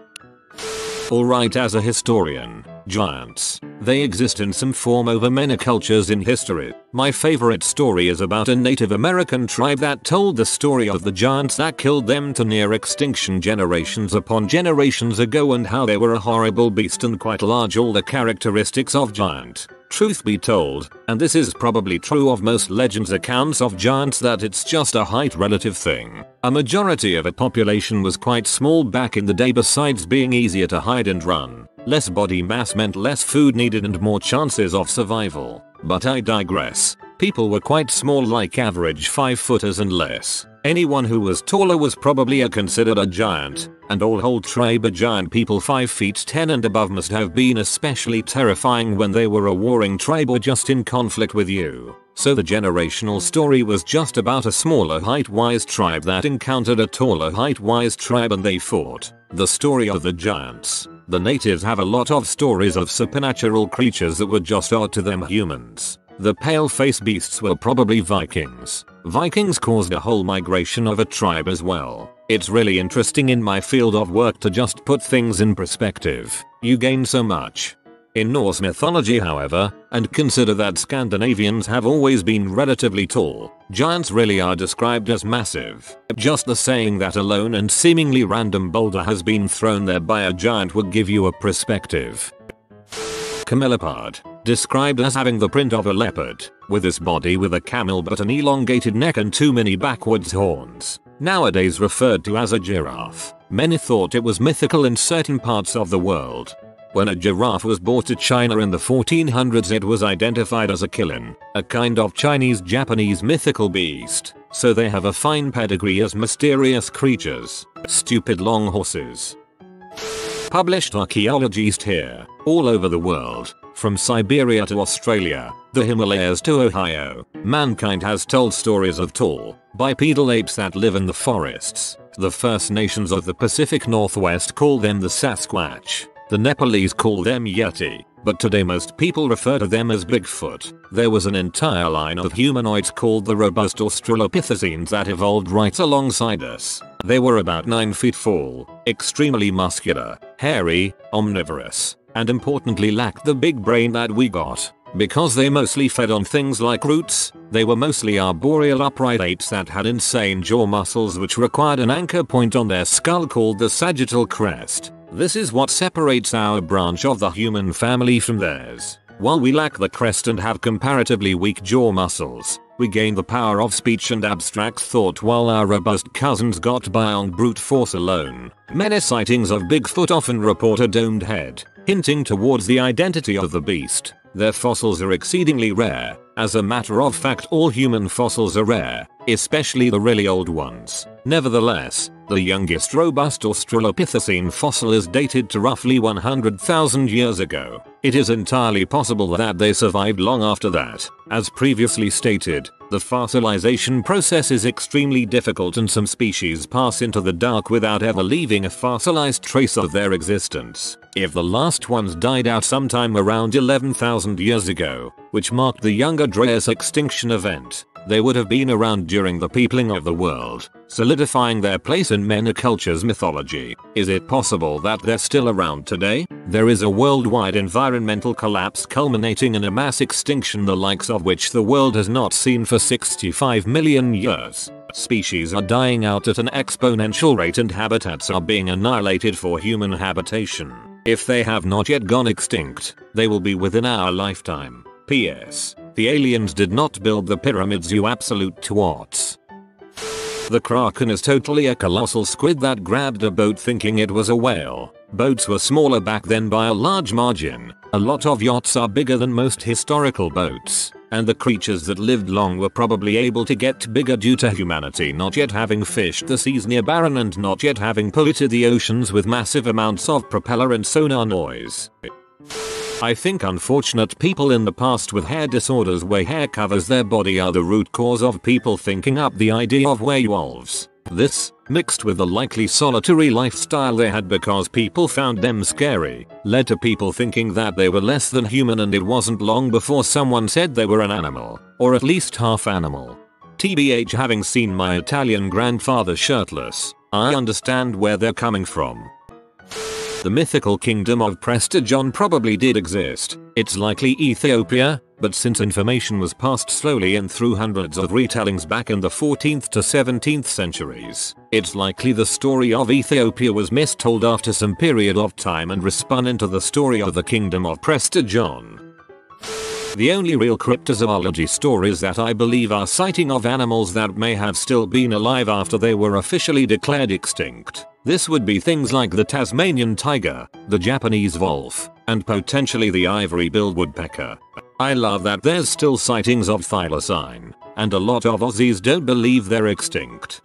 Alright, as a historian, giants. They exist in some form over many cultures in history. My favorite story is about a Native American tribe that told the story of the giants that killed them to near extinction generations upon generations ago and how they were a horrible beast and quite large, all the characteristics of giant. Truth be told, and this is probably true of most legends accounts of giants, that it's just a height relative thing. A majority of a population was quite small back in the day. Besides being easier to hide and run, less body mass meant less food needed and more chances of survival. But I digress. People were quite small, like average 5-footers and less. Anyone who was taller was probably considered a giant, and all whole tribe of giant people 5 feet 10 and above must have been especially terrifying when they were a warring tribe or just in conflict with you. So the generational story was just about a smaller height-wise tribe that encountered a taller height-wise tribe and they fought. The story of the giants. The natives have a lot of stories of supernatural creatures that were just odd to them humans. The pale-faced beasts were probably Vikings. Vikings caused a whole migration of a tribe as well. It's really interesting in my field of work to just put things in perspective. You gain so much. In Norse mythology, however, and consider that Scandinavians have always been relatively tall, giants really are described as massive. Just the saying that a lone and seemingly random boulder has been thrown there by a giant would give you a perspective. Camelopard, described as having the print of a leopard, with its body with a camel but an elongated neck and too many backwards horns. Nowadays referred to as a giraffe. Many thought it was mythical in certain parts of the world. When a giraffe was brought to China in the 1400s, it was identified as a qilin, a kind of Chinese-Japanese mythical beast, so they have a fine pedigree as mysterious creatures. Stupid long horses. Published archaeologists here, all over the world, from Siberia to Australia, the Himalayas to Ohio, mankind has told stories of tall, bipedal apes that live in the forests. The First Nations of the Pacific Northwest call them the Sasquatch. The Nepalese call them Yeti, but today most people refer to them as Bigfoot. There was an entire line of humanoids called the robust Australopithecines that evolved right alongside us. They were about 9 feet tall, extremely muscular, hairy, omnivorous, and importantly lacked the big brain that we got. Because they mostly fed on things like roots, they were mostly arboreal upright apes that had insane jaw muscles which required an anchor point on their skull called the sagittal crest. This is what separates our branch of the human family from theirs. While we lack the crest and have comparatively weak jaw muscles, we gain the power of speech and abstract thought while our robust cousins got by on brute force alone. Many sightings of Bigfoot often report a domed head, hinting towards the identity of the beast. Their fossils are exceedingly rare. As a matter of fact, all human fossils are rare, especially the really old ones. Nevertheless, the youngest robust Australopithecine fossil is dated to roughly 100,000 years ago. It is entirely possible that they survived long after that. As previously stated, the fossilization process is extremely difficult and some species pass into the dark without ever leaving a fossilized trace of their existence. If the last ones died out sometime around 11,000 years ago, which marked the Younger Dryas extinction event, they would have been around during the peopling of the world, solidifying their place in many cultures' mythology. Is it possible that they're still around today? There is a worldwide environmental collapse culminating in a mass extinction the likes of which the world has not seen for 65 million years. Species are dying out at an exponential rate and habitats are being annihilated for human habitation. If they have not yet gone extinct, they will be within our lifetime. P.S. The aliens did not build the pyramids, you absolute twats. The Kraken is totally a colossal squid that grabbed a boat thinking it was a whale. Boats were smaller back then by a large margin. A lot of yachts are bigger than most historical boats, and the creatures that lived long were probably able to get bigger due to humanity not yet having fished the seas near Barren and not yet having polluted the oceans with massive amounts of propeller and sonar noise. I think unfortunate people in the past with hair disorders where hair covers their body are the root cause of people thinking up the idea of werewolves. This, mixed with the likely solitary lifestyle they had because people found them scary, led to people thinking that they were less than human, and it wasn't long before someone said they were an animal, or at least half animal. TBH, having seen my Italian grandfather shirtless, I understand where they're coming from. The mythical kingdom of Prestigion probably did exist. It's likely Ethiopia, but since information was passed slowly and through hundreds of retellings back in the 14th to 17th centuries, it's likely the story of Ethiopia was mistold after some period of time and respun into the story of the kingdom of Prestigion. The only real cryptozoology stories that I believe are sighting of animals that may have still been alive after they were officially declared extinct. This would be things like the Tasmanian tiger, the Japanese wolf, and potentially the ivory-billed woodpecker. I love that there's still sightings of thylacine, and a lot of Aussies don't believe they're extinct.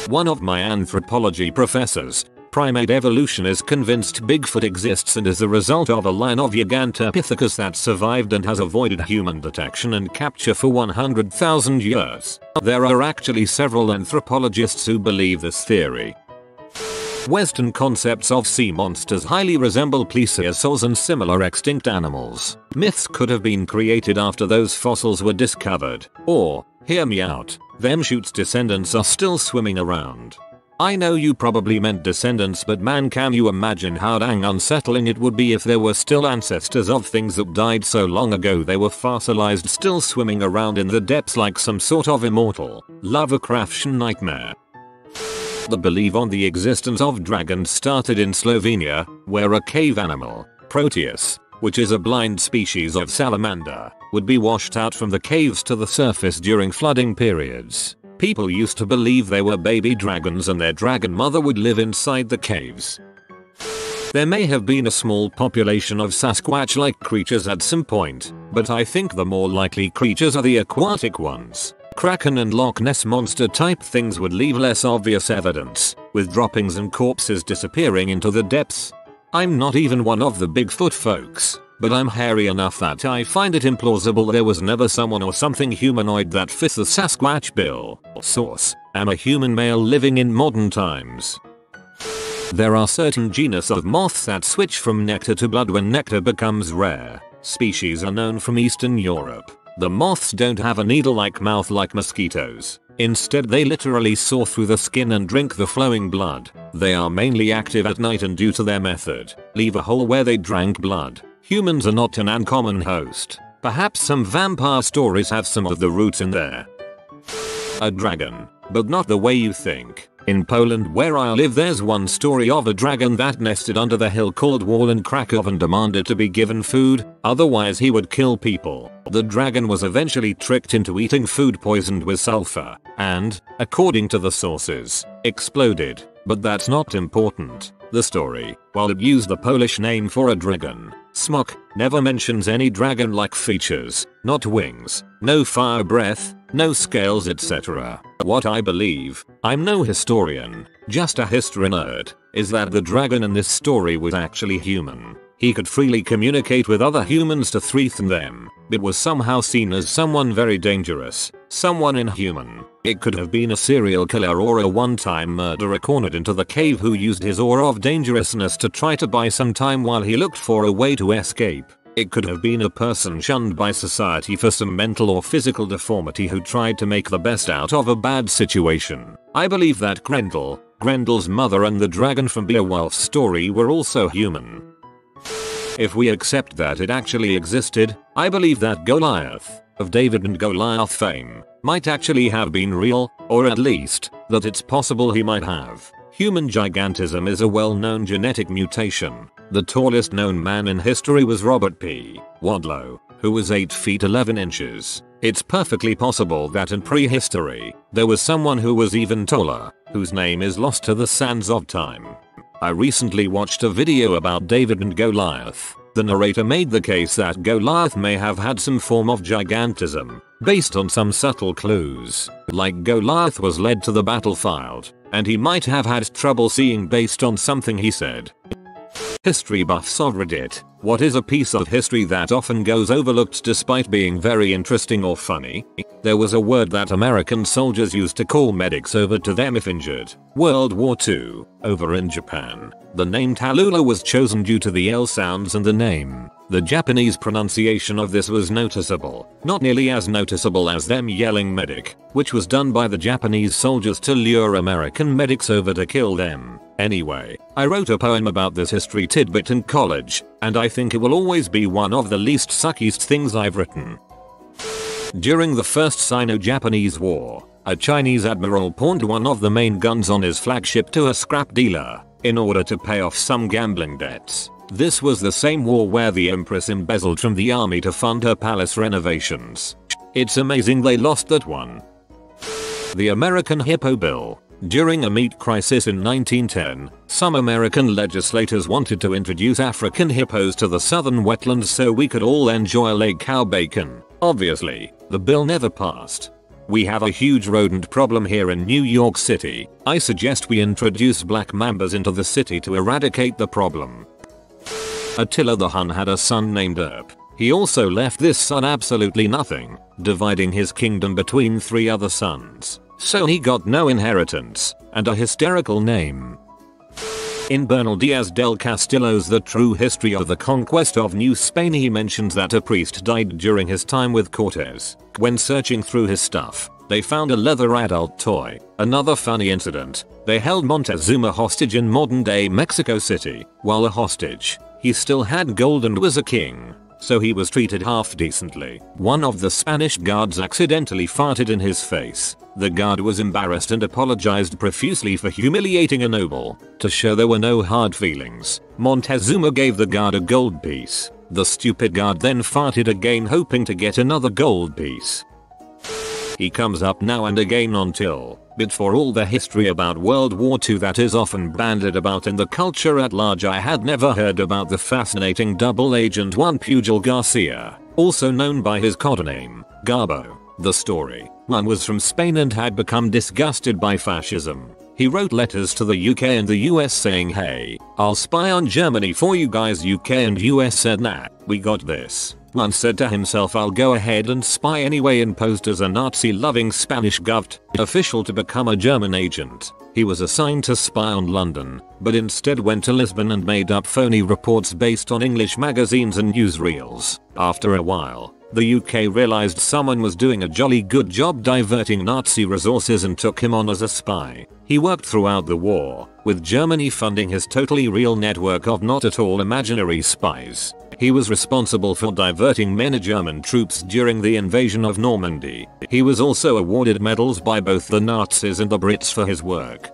One of my anthropology professors, primate evolution, is convinced Bigfoot exists and is the result of a line of Gigantopithecus that survived and has avoided human detection and capture for 100,000 years. There are actually several anthropologists who believe this theory. Western concepts of sea monsters highly resemble plesiosaurs and similar extinct animals. Myths could have been created after those fossils were discovered, or, hear me out, them shoots descendants are still swimming around. I know you probably meant descendants, but man, can you imagine how dang unsettling it would be if there were still ancestors of things that died so long ago they were fossilized, still swimming around in the depths like some sort of immortal Lovecraftian nightmare. The belief on the existence of dragons started in Slovenia, where a cave animal, Proteus, which is a blind species of salamander, would be washed out from the caves to the surface during flooding periods. People used to believe they were baby dragons and their dragon mother would live inside the caves. There may have been a small population of Sasquatch-like creatures at some point, but I think the more likely creatures are the aquatic ones. Kraken and Loch Ness monster type things would leave less obvious evidence, with droppings and corpses disappearing into the depths. I'm not even one of the Bigfoot folks, but I'm hairy enough that I find it implausible there was never someone or something humanoid that fits the Sasquatch bill. Source: am a human male living in modern times. There are certain genus of moths that switch from nectar to blood when nectar becomes rare. Species are known from Eastern Europe. The moths don't have a needle-like mouth like mosquitoes. Instead, they literally saw through the skin and drink the flowing blood. They are mainly active at night and due to their method, leave a hole where they drank blood. Humans are not an uncommon host. Perhaps some vampire stories have some of the roots in there. A dragon, but not the way you think. In Poland where I live, there's one story of a dragon that nested under the hill called Wallen Krakow and demanded to be given food, otherwise he would kill people. The dragon was eventually tricked into eating food poisoned with sulfur and, according to the sources, exploded. But that's not important. The story, while it used the Polish name for a dragon, smok, never mentions any dragon-like features, not wings, no fire breath, no scales, etc. What I believe, I'm no historian, just a history nerd, is that the dragon in this story was actually human. He could freely communicate with other humans to threaten them, but was somehow seen as someone very dangerous, someone inhuman. It could have been a serial killer or a one-time murderer cornered into the cave who used his aura of dangerousness to try to buy some time while he looked for a way to escape. It could have been a person shunned by society for some mental or physical deformity who tried to make the best out of a bad situation. I believe that Grendel's mother and the dragon from Beowulf's story were also human. If we accept that it actually existed, I believe that Goliath, of David and Goliath fame, might actually have been real, or at least, that it's possible he might have. Human gigantism is a well-known genetic mutation. The tallest known man in history was Robert P. Wadlow, who was 8 feet 11 inches. It's perfectly possible that in prehistory, there was someone who was even taller, whose name is lost to the sands of time. I recently watched a video about David and Goliath. The narrator made the case that Goliath may have had some form of gigantism, based on some subtle clues, like Goliath was led to the battlefield, and he might have had trouble seeing based on something he said. History buffs of Reddit. What is a piece of history that often goes overlooked despite being very interesting or funny? There was a word that American soldiers used to call medics over to them if injured. World War II, over in Japan. The name Tallulah was chosen due to the L sounds in the name. The Japanese pronunciation of this was noticeable, not nearly as noticeable as them yelling medic, which was done by the Japanese soldiers to lure American medics over to kill them. Anyway, I wrote a poem about this history tidbit in college, and I think it will always be one of the least suckiest things I've written. During the First Sino-Japanese War, a Chinese admiral pawned one of the main guns on his flagship to a scrap dealer, in order to pay off some gambling debts. This was the same war where the Empress embezzled from the army to fund her palace renovations. It's amazing they lost that one. The American Hippo Bill. During a meat crisis in 1910, some American legislators wanted to introduce African hippos to the southern wetlands so we could all enjoy lake cow bacon. Obviously, the bill never passed. We have a huge rodent problem here in New York City. I suggest we introduce black mambas into the city to eradicate the problem. Attila the Hun had a son named Erp. He also left this son absolutely nothing, dividing his kingdom between 3 other sons. So he got no inheritance, and a hysterical name. In Bernal Diaz del Castillo's The True History of the Conquest of New Spain, he mentions that a priest died during his time with Cortez. When searching through his stuff, They found a leather adult toy. Another funny incident. They held Montezuma hostage in modern-day Mexico City. While a hostage, he still had gold and was a king, so he was treated half decently. One of the Spanish guards accidentally farted in his face. The guard was embarrassed and apologized profusely for humiliating a noble. To show there were no hard feelings, Montezuma gave the guard a gold piece. The stupid guard then farted again, hoping to get another gold piece. He comes up now and again until, but for all the history about World War II that is often bandied about in the culture at large, I had never heard about the fascinating double agent Juan Pujol Garcia, also known by his codename, Garbo. The story. Juan was from Spain and had become disgusted by fascism. He wrote letters to the UK and the US saying, "Hey, I'll spy on Germany for you guys." UK and US said, "Nah, we got this." Juan said to himself, "I'll go ahead and spy anyway," and posed as a Nazi-loving Spanish govt official to become a German agent. He was assigned to spy on London, but instead went to Lisbon and made up phony reports based on English magazines and newsreels. After a while, the UK realized someone was doing a jolly good job diverting Nazi resources and took him on as a spy. He worked throughout the war, with Germany funding his totally real network of not at all imaginary spies. He was responsible for diverting many German troops during the invasion of Normandy. He was also awarded medals by both the Nazis and the Brits for his work.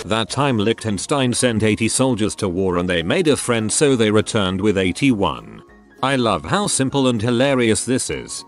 That time Liechtenstein sent 80 soldiers to war and they made a friend, so they returned with 81. I love how simple and hilarious this is.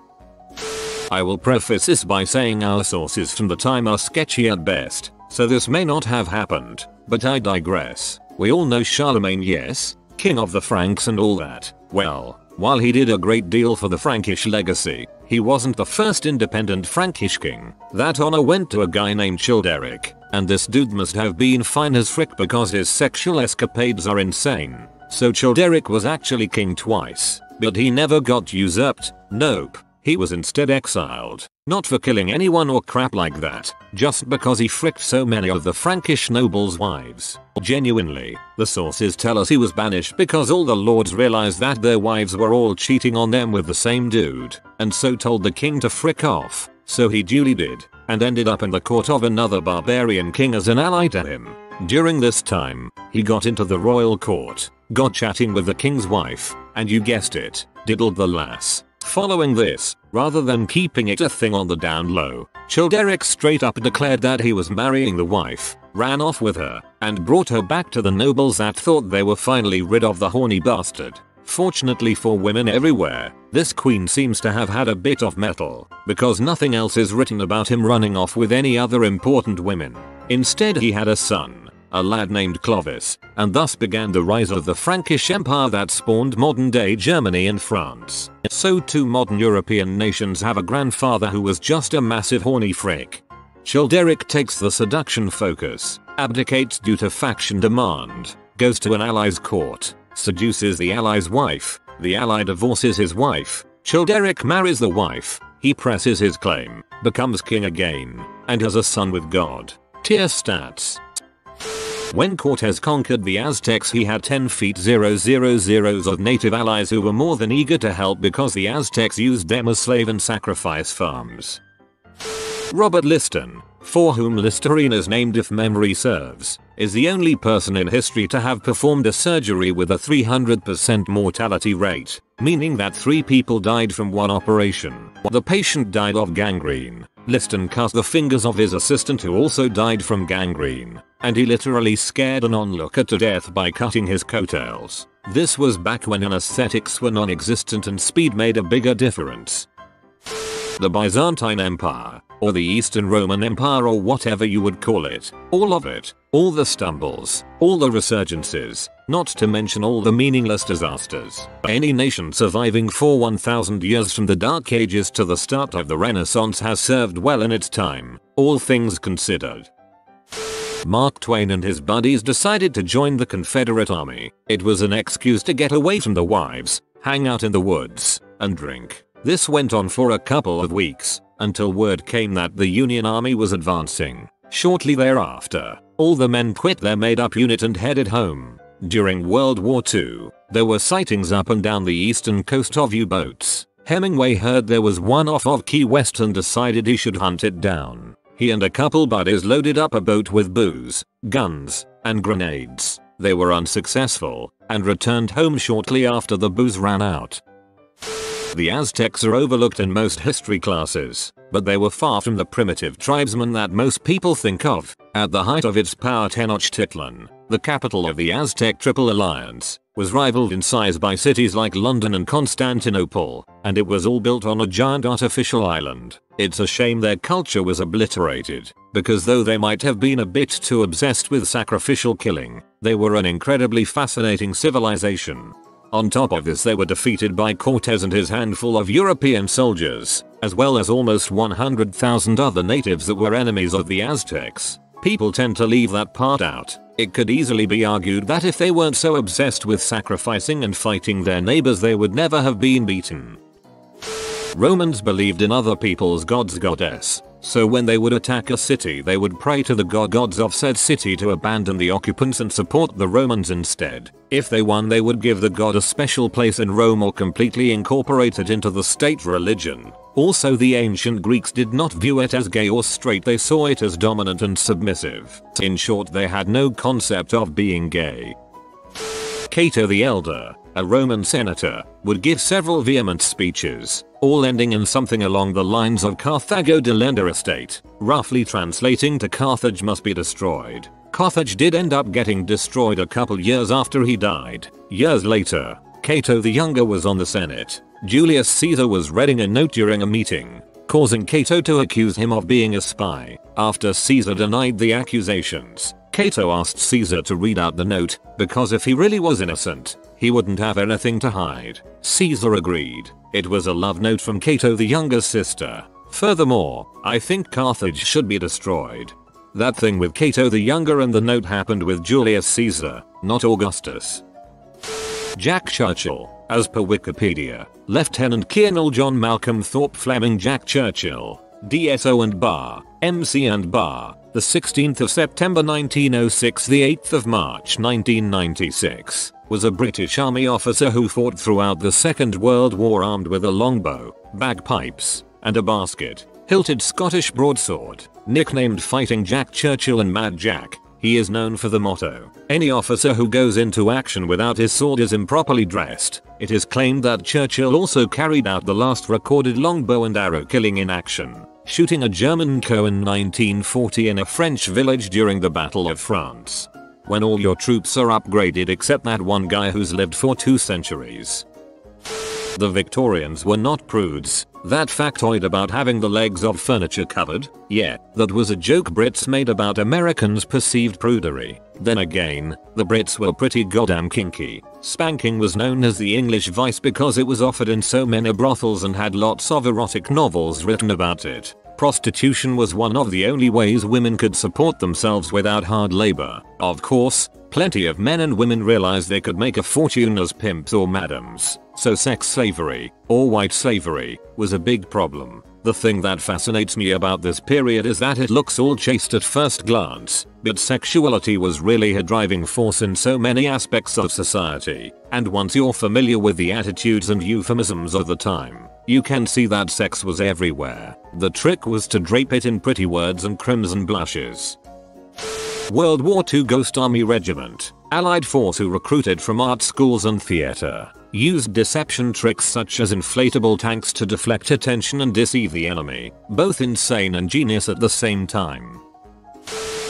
I will preface this by saying our sources from the time are sketchy at best, so this may not have happened, but I digress. We all know Charlemagne, yes? King of the Franks and all that. Well, while he did a great deal for the Frankish legacy, he wasn't the first independent Frankish king. That honor went to a guy named Childeric, and this dude must have been fine as frick because his sexual escapades are insane. So Childeric was actually king twice, but he never got usurped. Nope. He was instead exiled, not for killing anyone or crap like that, just because he fricked so many of the Frankish nobles' wives. Genuinely, the sources tell us he was banished because all the lords realized that their wives were all cheating on them with the same dude, and so told the king to frick off. So he duly did, and ended up in the court of another barbarian king as an ally to him. During this time, he got into the royal court, got chatting with the king's wife, and you guessed it, diddled the lass. Following this, rather than keeping it a thing on the down low, Childeric straight up declared that he was marrying the wife, ran off with her, and brought her back to the nobles that thought they were finally rid of the horny bastard. Fortunately for women everywhere, this queen seems to have had a bit of metal, because nothing else is written about him running off with any other important women. Instead he had a son, a lad named Clovis, and thus began the rise of the Frankish Empire that spawned modern-day Germany and France. So too modern European nations have a grandfather who was just a massive horny frick. Childeric takes the seduction focus, abdicates due to faction demand, goes to an ally's court, seduces the ally's wife, the ally divorces his wife, Childeric marries the wife, he presses his claim, becomes king again, and has a son with God. Tier stats. When Cortez conquered the Aztecs, he had 10 feet 000 of native allies who were more than eager to help because the Aztecs used them as slave and sacrifice farms. Robert Liston, for whom Listerine is named if memory serves, is the only person in history to have performed a surgery with a 300% mortality rate, meaning that 3 people died from one operation. The patient died of gangrene. Liston cut the fingers of his assistant who also died from gangrene, and he literally scared an onlooker to death by cutting his coattails. This was back when anesthetics were non-existent and speed made a bigger difference. The Byzantine Empire, or the Eastern Roman Empire or whatever you would call it, all of it, all the stumbles, all the resurgences, not to mention all the meaningless disasters. Any nation surviving for 1000 years from the Dark Ages to the start of the Renaissance has served well in its time, all things considered. Mark Twain and his buddies decided to join the Confederate Army. It was an excuse to get away from the wives, hang out in the woods, and drink. This went on for a couple of weeks, until word came that the Union Army was advancing. Shortly thereafter, all the men quit their made-up unit and headed home. During World War II, there were sightings up and down the eastern coast of U-boats. Hemingway heard there was one off Key West and decided he should hunt it down. He and a couple buddies loaded up a boat with booze, guns, and grenades. They were unsuccessful and returned home shortly after the booze ran out. The Aztecs are overlooked in most history classes, but they were far from the primitive tribesmen that most people think of. At the height of its power, Tenochtitlan, the capital of the Aztec Triple Alliance, was rivaled in size by cities like London and Constantinople, and it was all built on a giant artificial island. It's a shame their culture was obliterated, because though they might have been a bit too obsessed with sacrificial killing, they were an incredibly fascinating civilization. On top of this, they were defeated by Cortez and his handful of European soldiers, as well as almost 100,000 other natives that were enemies of the Aztecs. People tend to leave that part out. It could easily be argued that if they weren't so obsessed with sacrificing and fighting their neighbors, they would never have been beaten. Romans believed in other people's gods/goddess, so when they would attack a city, they would pray to the gods of said city to abandon the occupants and support the Romans instead. If they won, they would give the god a special place in Rome or completely incorporate it into the state religion. Also, the ancient Greeks did not view it as gay or straight, they saw it as dominant and submissive. In short, they had no concept of being gay. Cato the Elder, a Roman senator, would give several vehement speeches, all ending in something along the lines of Carthago delenda estate, roughly translating to Carthage must be destroyed. Carthage did end up getting destroyed a couple years after he died. Years later, Cato the Younger was on the Senate. Julius Caesar was reading a note during a meeting, causing Cato to accuse him of being a spy. After Caesar denied the accusations, Cato asked Caesar to read out the note, because if he really was innocent, he wouldn't have anything to hide. Caesar agreed. It was a love note from Cato the Younger's sister. Furthermore, I think Carthage should be destroyed. That thing with Cato the Younger and the note happened with Julius Caesar, not Augustus. Jack Churchill, as per Wikipedia, Lieutenant Colonel John Malcolm Thorpe Fleming Jack Churchill, DSO and Bar, MC and Bar, the 16th of September 1906 the 8th of March 1996, was a British Army officer who fought throughout the Second World War armed with a longbow, bagpipes, and a basket-hilted Scottish broadsword. Nicknamed Fighting Jack Churchill and Mad Jack, he is known for the motto, "Any officer who goes into action without his sword is improperly dressed." It is claimed that Churchill also carried out the last recorded longbow and arrow killing in action, shooting a German Co in 1940 in a French village during the Battle of France. When all your troops are upgraded except that one guy who's lived for 2 centuries. The Victorians were not prudes. That factoid about having the legs of furniture covered? Yeah, that was a joke Brits made about Americans' perceived prudery. Then again, the Brits were pretty goddamn kinky. Spanking was known as the English vice because it was offered in so many brothels and had lots of erotic novels written about it. Prostitution was one of the only ways women could support themselves without hard labor. Of course, plenty of men and women realized they could make a fortune as pimps or madams, so sex slavery, or white slavery, was a big problem. The thing that fascinates me about this period is that it looks all chaste at first glance, but sexuality was really a driving force in so many aspects of society, and once you're familiar with the attitudes and euphemisms of the time, you can see that sex was everywhere. The trick was to drape it in pretty words and crimson blushes. World War II Ghost Army Regiment, Allied force who recruited from art schools and theater, used deception tricks such as inflatable tanks to deflect attention and deceive the enemy, both insane and genius at the same time.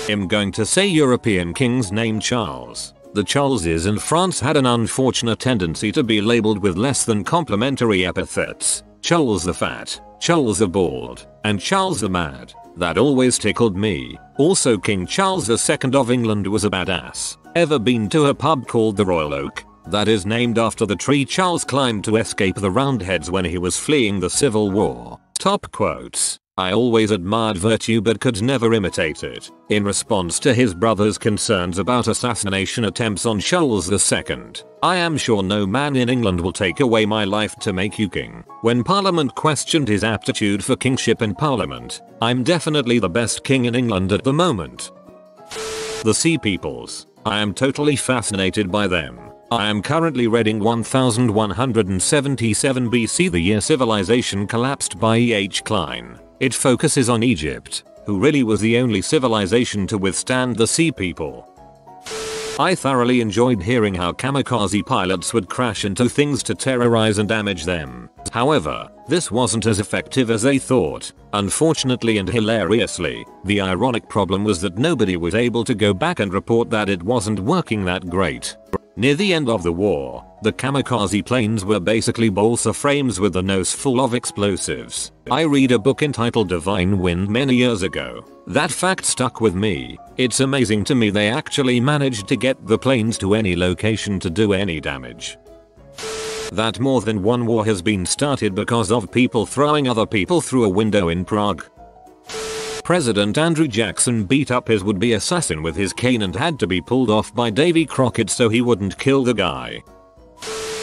I'm going to say European kings named Charles. The Charleses in France had an unfortunate tendency to be labeled with less than complimentary epithets. Charles the Fat, Charles the Bald, and Charles the Mad. That always tickled me. Also, King Charles II of England was a badass. Ever been to a pub called the Royal Oak? That is named after the tree Charles climbed to escape the Roundheads when he was fleeing the Civil War. Top quotes. I always admired virtue but could never imitate it. In response to his brother's concerns about assassination attempts on Charles II, I am sure no man in England will take away my life to make you king. When Parliament questioned his aptitude for kingship in Parliament, I'm definitely the best king in England at the moment. The Sea Peoples. I am totally fascinated by them. I am currently reading 1177 BC, the year civilization collapsed by E.H. Klein. It focuses on Egypt, who really was the only civilization to withstand the sea people. I thoroughly enjoyed hearing how kamikaze pilots would crash into things to terrorize and damage them. However, this wasn't as effective as they thought. Unfortunately and hilariously, the ironic problem was that nobody was able to go back and report that it wasn't working that great. Near the end of the war, the kamikaze planes were basically balsa frames with the nose full of explosives. I read a book entitled Divine Wind many years ago. That fact stuck with me. It's amazing to me they actually managed to get the planes to any location to do any damage. That more than one war has been started because of people throwing other people through a window in Prague. President Andrew Jackson beat up his would-be assassin with his cane and had to be pulled off by Davy Crockett so he wouldn't kill the guy.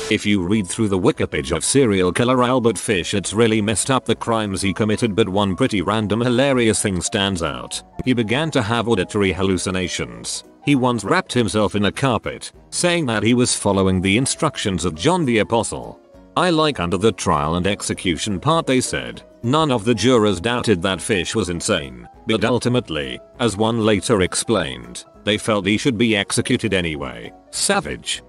If you read through the wiki page of serial killer Albert Fish, it's really messed up the crimes he committed, but one pretty random hilarious thing stands out. He began to have auditory hallucinations. He once wrapped himself in a carpet, saying that he was following the instructions of John the Apostle. I like under the trial and execution part they said, none of the jurors doubted that Fish was insane, but ultimately, as one later explained, they felt he should be executed anyway. Savage.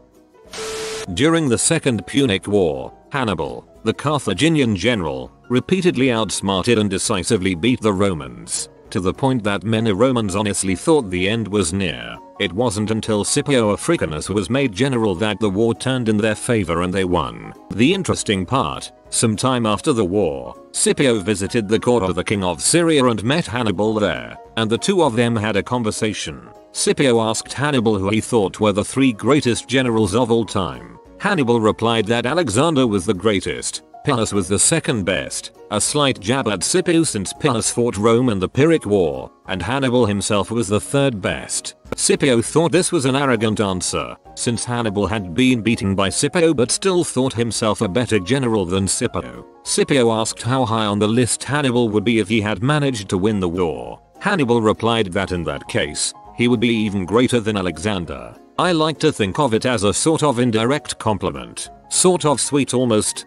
During the Second Punic War, Hannibal, the Carthaginian general, repeatedly outsmarted and decisively beat the Romans, to the point that many Romans honestly thought the end was near. It wasn't until Scipio Africanus was made general that the war turned in their favor and they won. The interesting part, sometime after the war, Scipio visited the court of the king of Syria and met Hannibal there, and the two of them had a conversation. Scipio asked Hannibal who he thought were the three greatest generals of all time. Hannibal replied that Alexander was the greatest, Pyrrhus was the second best, a slight jab at Scipio since Pyrrhus fought Rome in the Pyrrhic War, and Hannibal himself was the third best. Scipio thought this was an arrogant answer, since Hannibal had been beaten by Scipio but still thought himself a better general than Scipio. Scipio asked how high on the list Hannibal would be if he had managed to win the war. Hannibal replied that in that case, he would be even greater than Alexander. I like to think of it as a sort of indirect compliment, sort of sweet almost.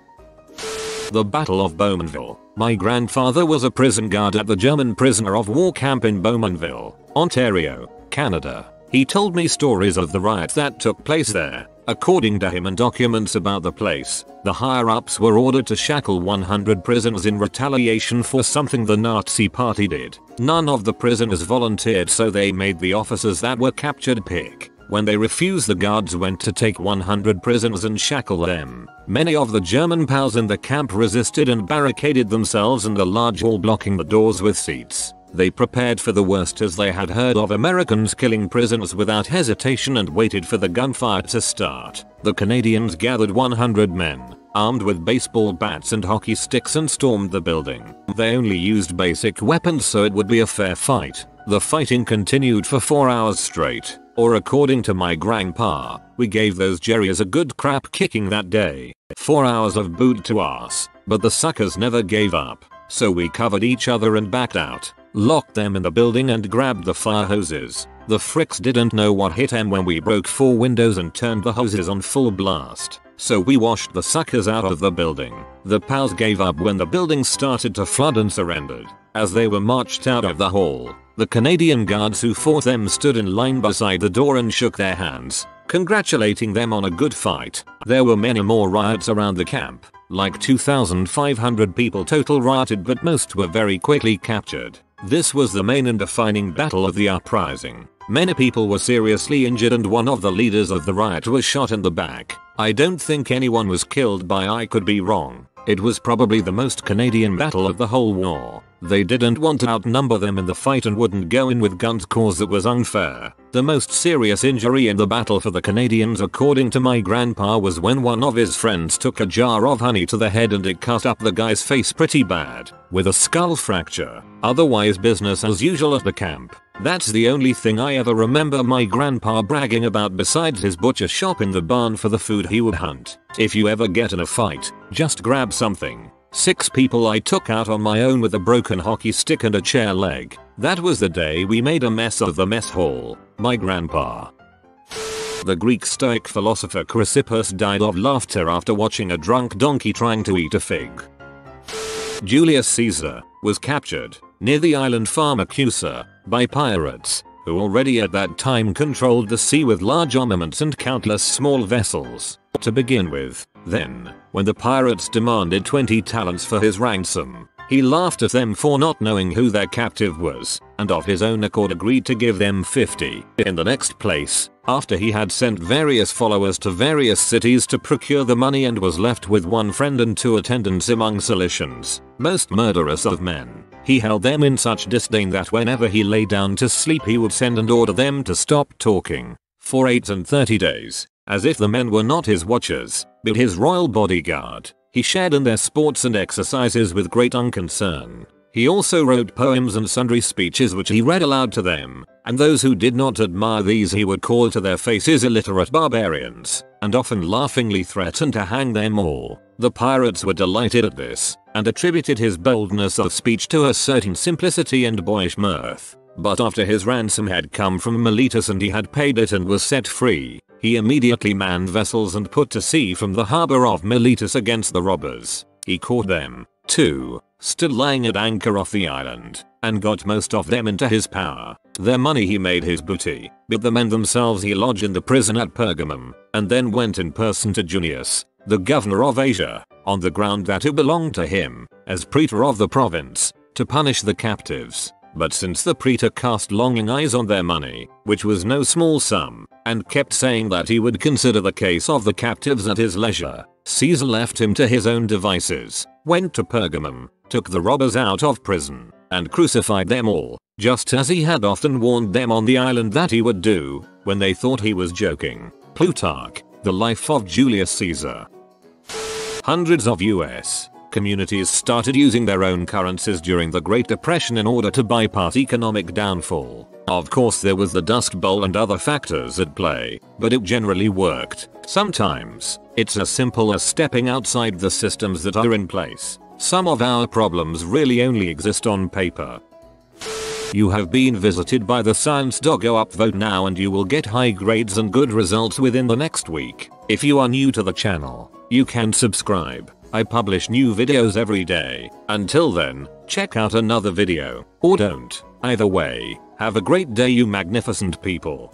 The Battle of Bowmanville. My grandfather was a prison guard at the German prisoner of war camp in Bowmanville, Ontario, Canada. He told me stories of the riots that took place there. According to him and documents about the place, the higher-ups were ordered to shackle 100 prisoners in retaliation for something the Nazi party did. None of the prisoners volunteered, so they made the officers that were captured pick. When they refused, the guards went to take 100 prisoners and shackle them. Many of the German POWs in the camp resisted and barricaded themselves in the large hall, blocking the doors with seats. They prepared for the worst as they had heard of Americans killing prisoners without hesitation and waited for the gunfire to start. The Canadians gathered 100 men, armed with baseball bats and hockey sticks, and stormed the building. They only used basic weapons so it would be a fair fight. The fighting continued for 4 hours straight. Or according to my grandpa, we gave those Jerry's a good crap kicking that day. 4 hours of boot to ass, but the suckers never gave up. So we covered each other and backed out, locked them in the building and grabbed the fire hoses. The fricks didn't know what hit them when we broke 4 windows and turned the hoses on full blast. So we washed the suckers out of the building. The POWs gave up when the building started to flood and surrendered. As they were marched out of the hall, the Canadian guards who fought them stood in line beside the door and shook their hands, congratulating them on a good fight. There were many more riots around the camp, like 2,500 people total rioted, but most were very quickly captured. This was the main and defining battle of the uprising. Many people were seriously injured and one of the leaders of the riot was shot in the back. I don't think anyone was killed, but I could be wrong. It was probably the most Canadian battle of the whole war. They didn't want to outnumber them in the fight and wouldn't go in with guns cause it was unfair. The most serious injury in the battle for the Canadians, according to my grandpa, was when one of his friends took a jar of honey to the head and it cut up the guy's face pretty bad, with a skull fracture. Otherwise business as usual at the camp. That's the only thing I ever remember my grandpa bragging about besides his butcher shop in the barn for the food he would hunt. If you ever get in a fight, just grab something. 6 people I took out on my own with a broken hockey stick and a chair leg. That was the day we made a mess of the mess hall. My grandpa. The Greek Stoic philosopher Chrysippus died of laughter after watching a drunk donkey trying to eat a fig. Julius Caesar was captured near the island Pharmacusa by pirates who already at that time controlled the sea with large armaments and countless small vessels. To begin with, then, when the pirates demanded 20 talents for his ransom, he laughed at them for not knowing who their captive was, and of his own accord agreed to give them 50. In the next place, after he had sent various followers to various cities to procure the money and was left with one friend and 2 attendants among Cilicians, most murderous of men, he held them in such disdain that whenever he lay down to sleep he would send and order them to stop talking for 30 days, as if the men were not his watchers, but his royal bodyguard. He shared in their sports and exercises with great unconcern. He also wrote poems and sundry speeches which he read aloud to them, and those who did not admire these he would call to their faces illiterate barbarians, and often laughingly threatened to hang them all. The pirates were delighted at this, and attributed his boldness of speech to a certain simplicity and boyish mirth. But after his ransom had come from Miletus and he had paid it and was set free, he immediately manned vessels and put to sea from the harbor of Miletus against the robbers. He caught them, too, still lying at anchor off the island, and got most of them into his power. Their money he made his booty, but the men themselves he lodged in the prison at Pergamum, and then went in person to Junius, the governor of Asia, on the ground that it belonged to him, as praetor of the province, to punish the captives. But since the praetor cast longing eyes on their money, which was no small sum, and kept saying that he would consider the case of the captives at his leisure, Caesar left him to his own devices, went to Pergamum, took the robbers out of prison, and crucified them all, just as he had often warned them on the island that he would do, when they thought he was joking. Plutarch, The Life of Julius Caesar. Hundreds of US communities started using their own currencies during the Great Depression in order to bypass economic downfall. Of course there was the Dust Bowl and other factors at play, but it generally worked. Sometimes, it's as simple as stepping outside the systems that are in place. Some of our problems really only exist on paper. You have been visited by the Science Doggo upvote now and you will get high grades and good results within the next week. If you are new to the channel, you can subscribe. I publish new videos every day. Until then, check out another video, or don't. Either way, have a great day you magnificent people.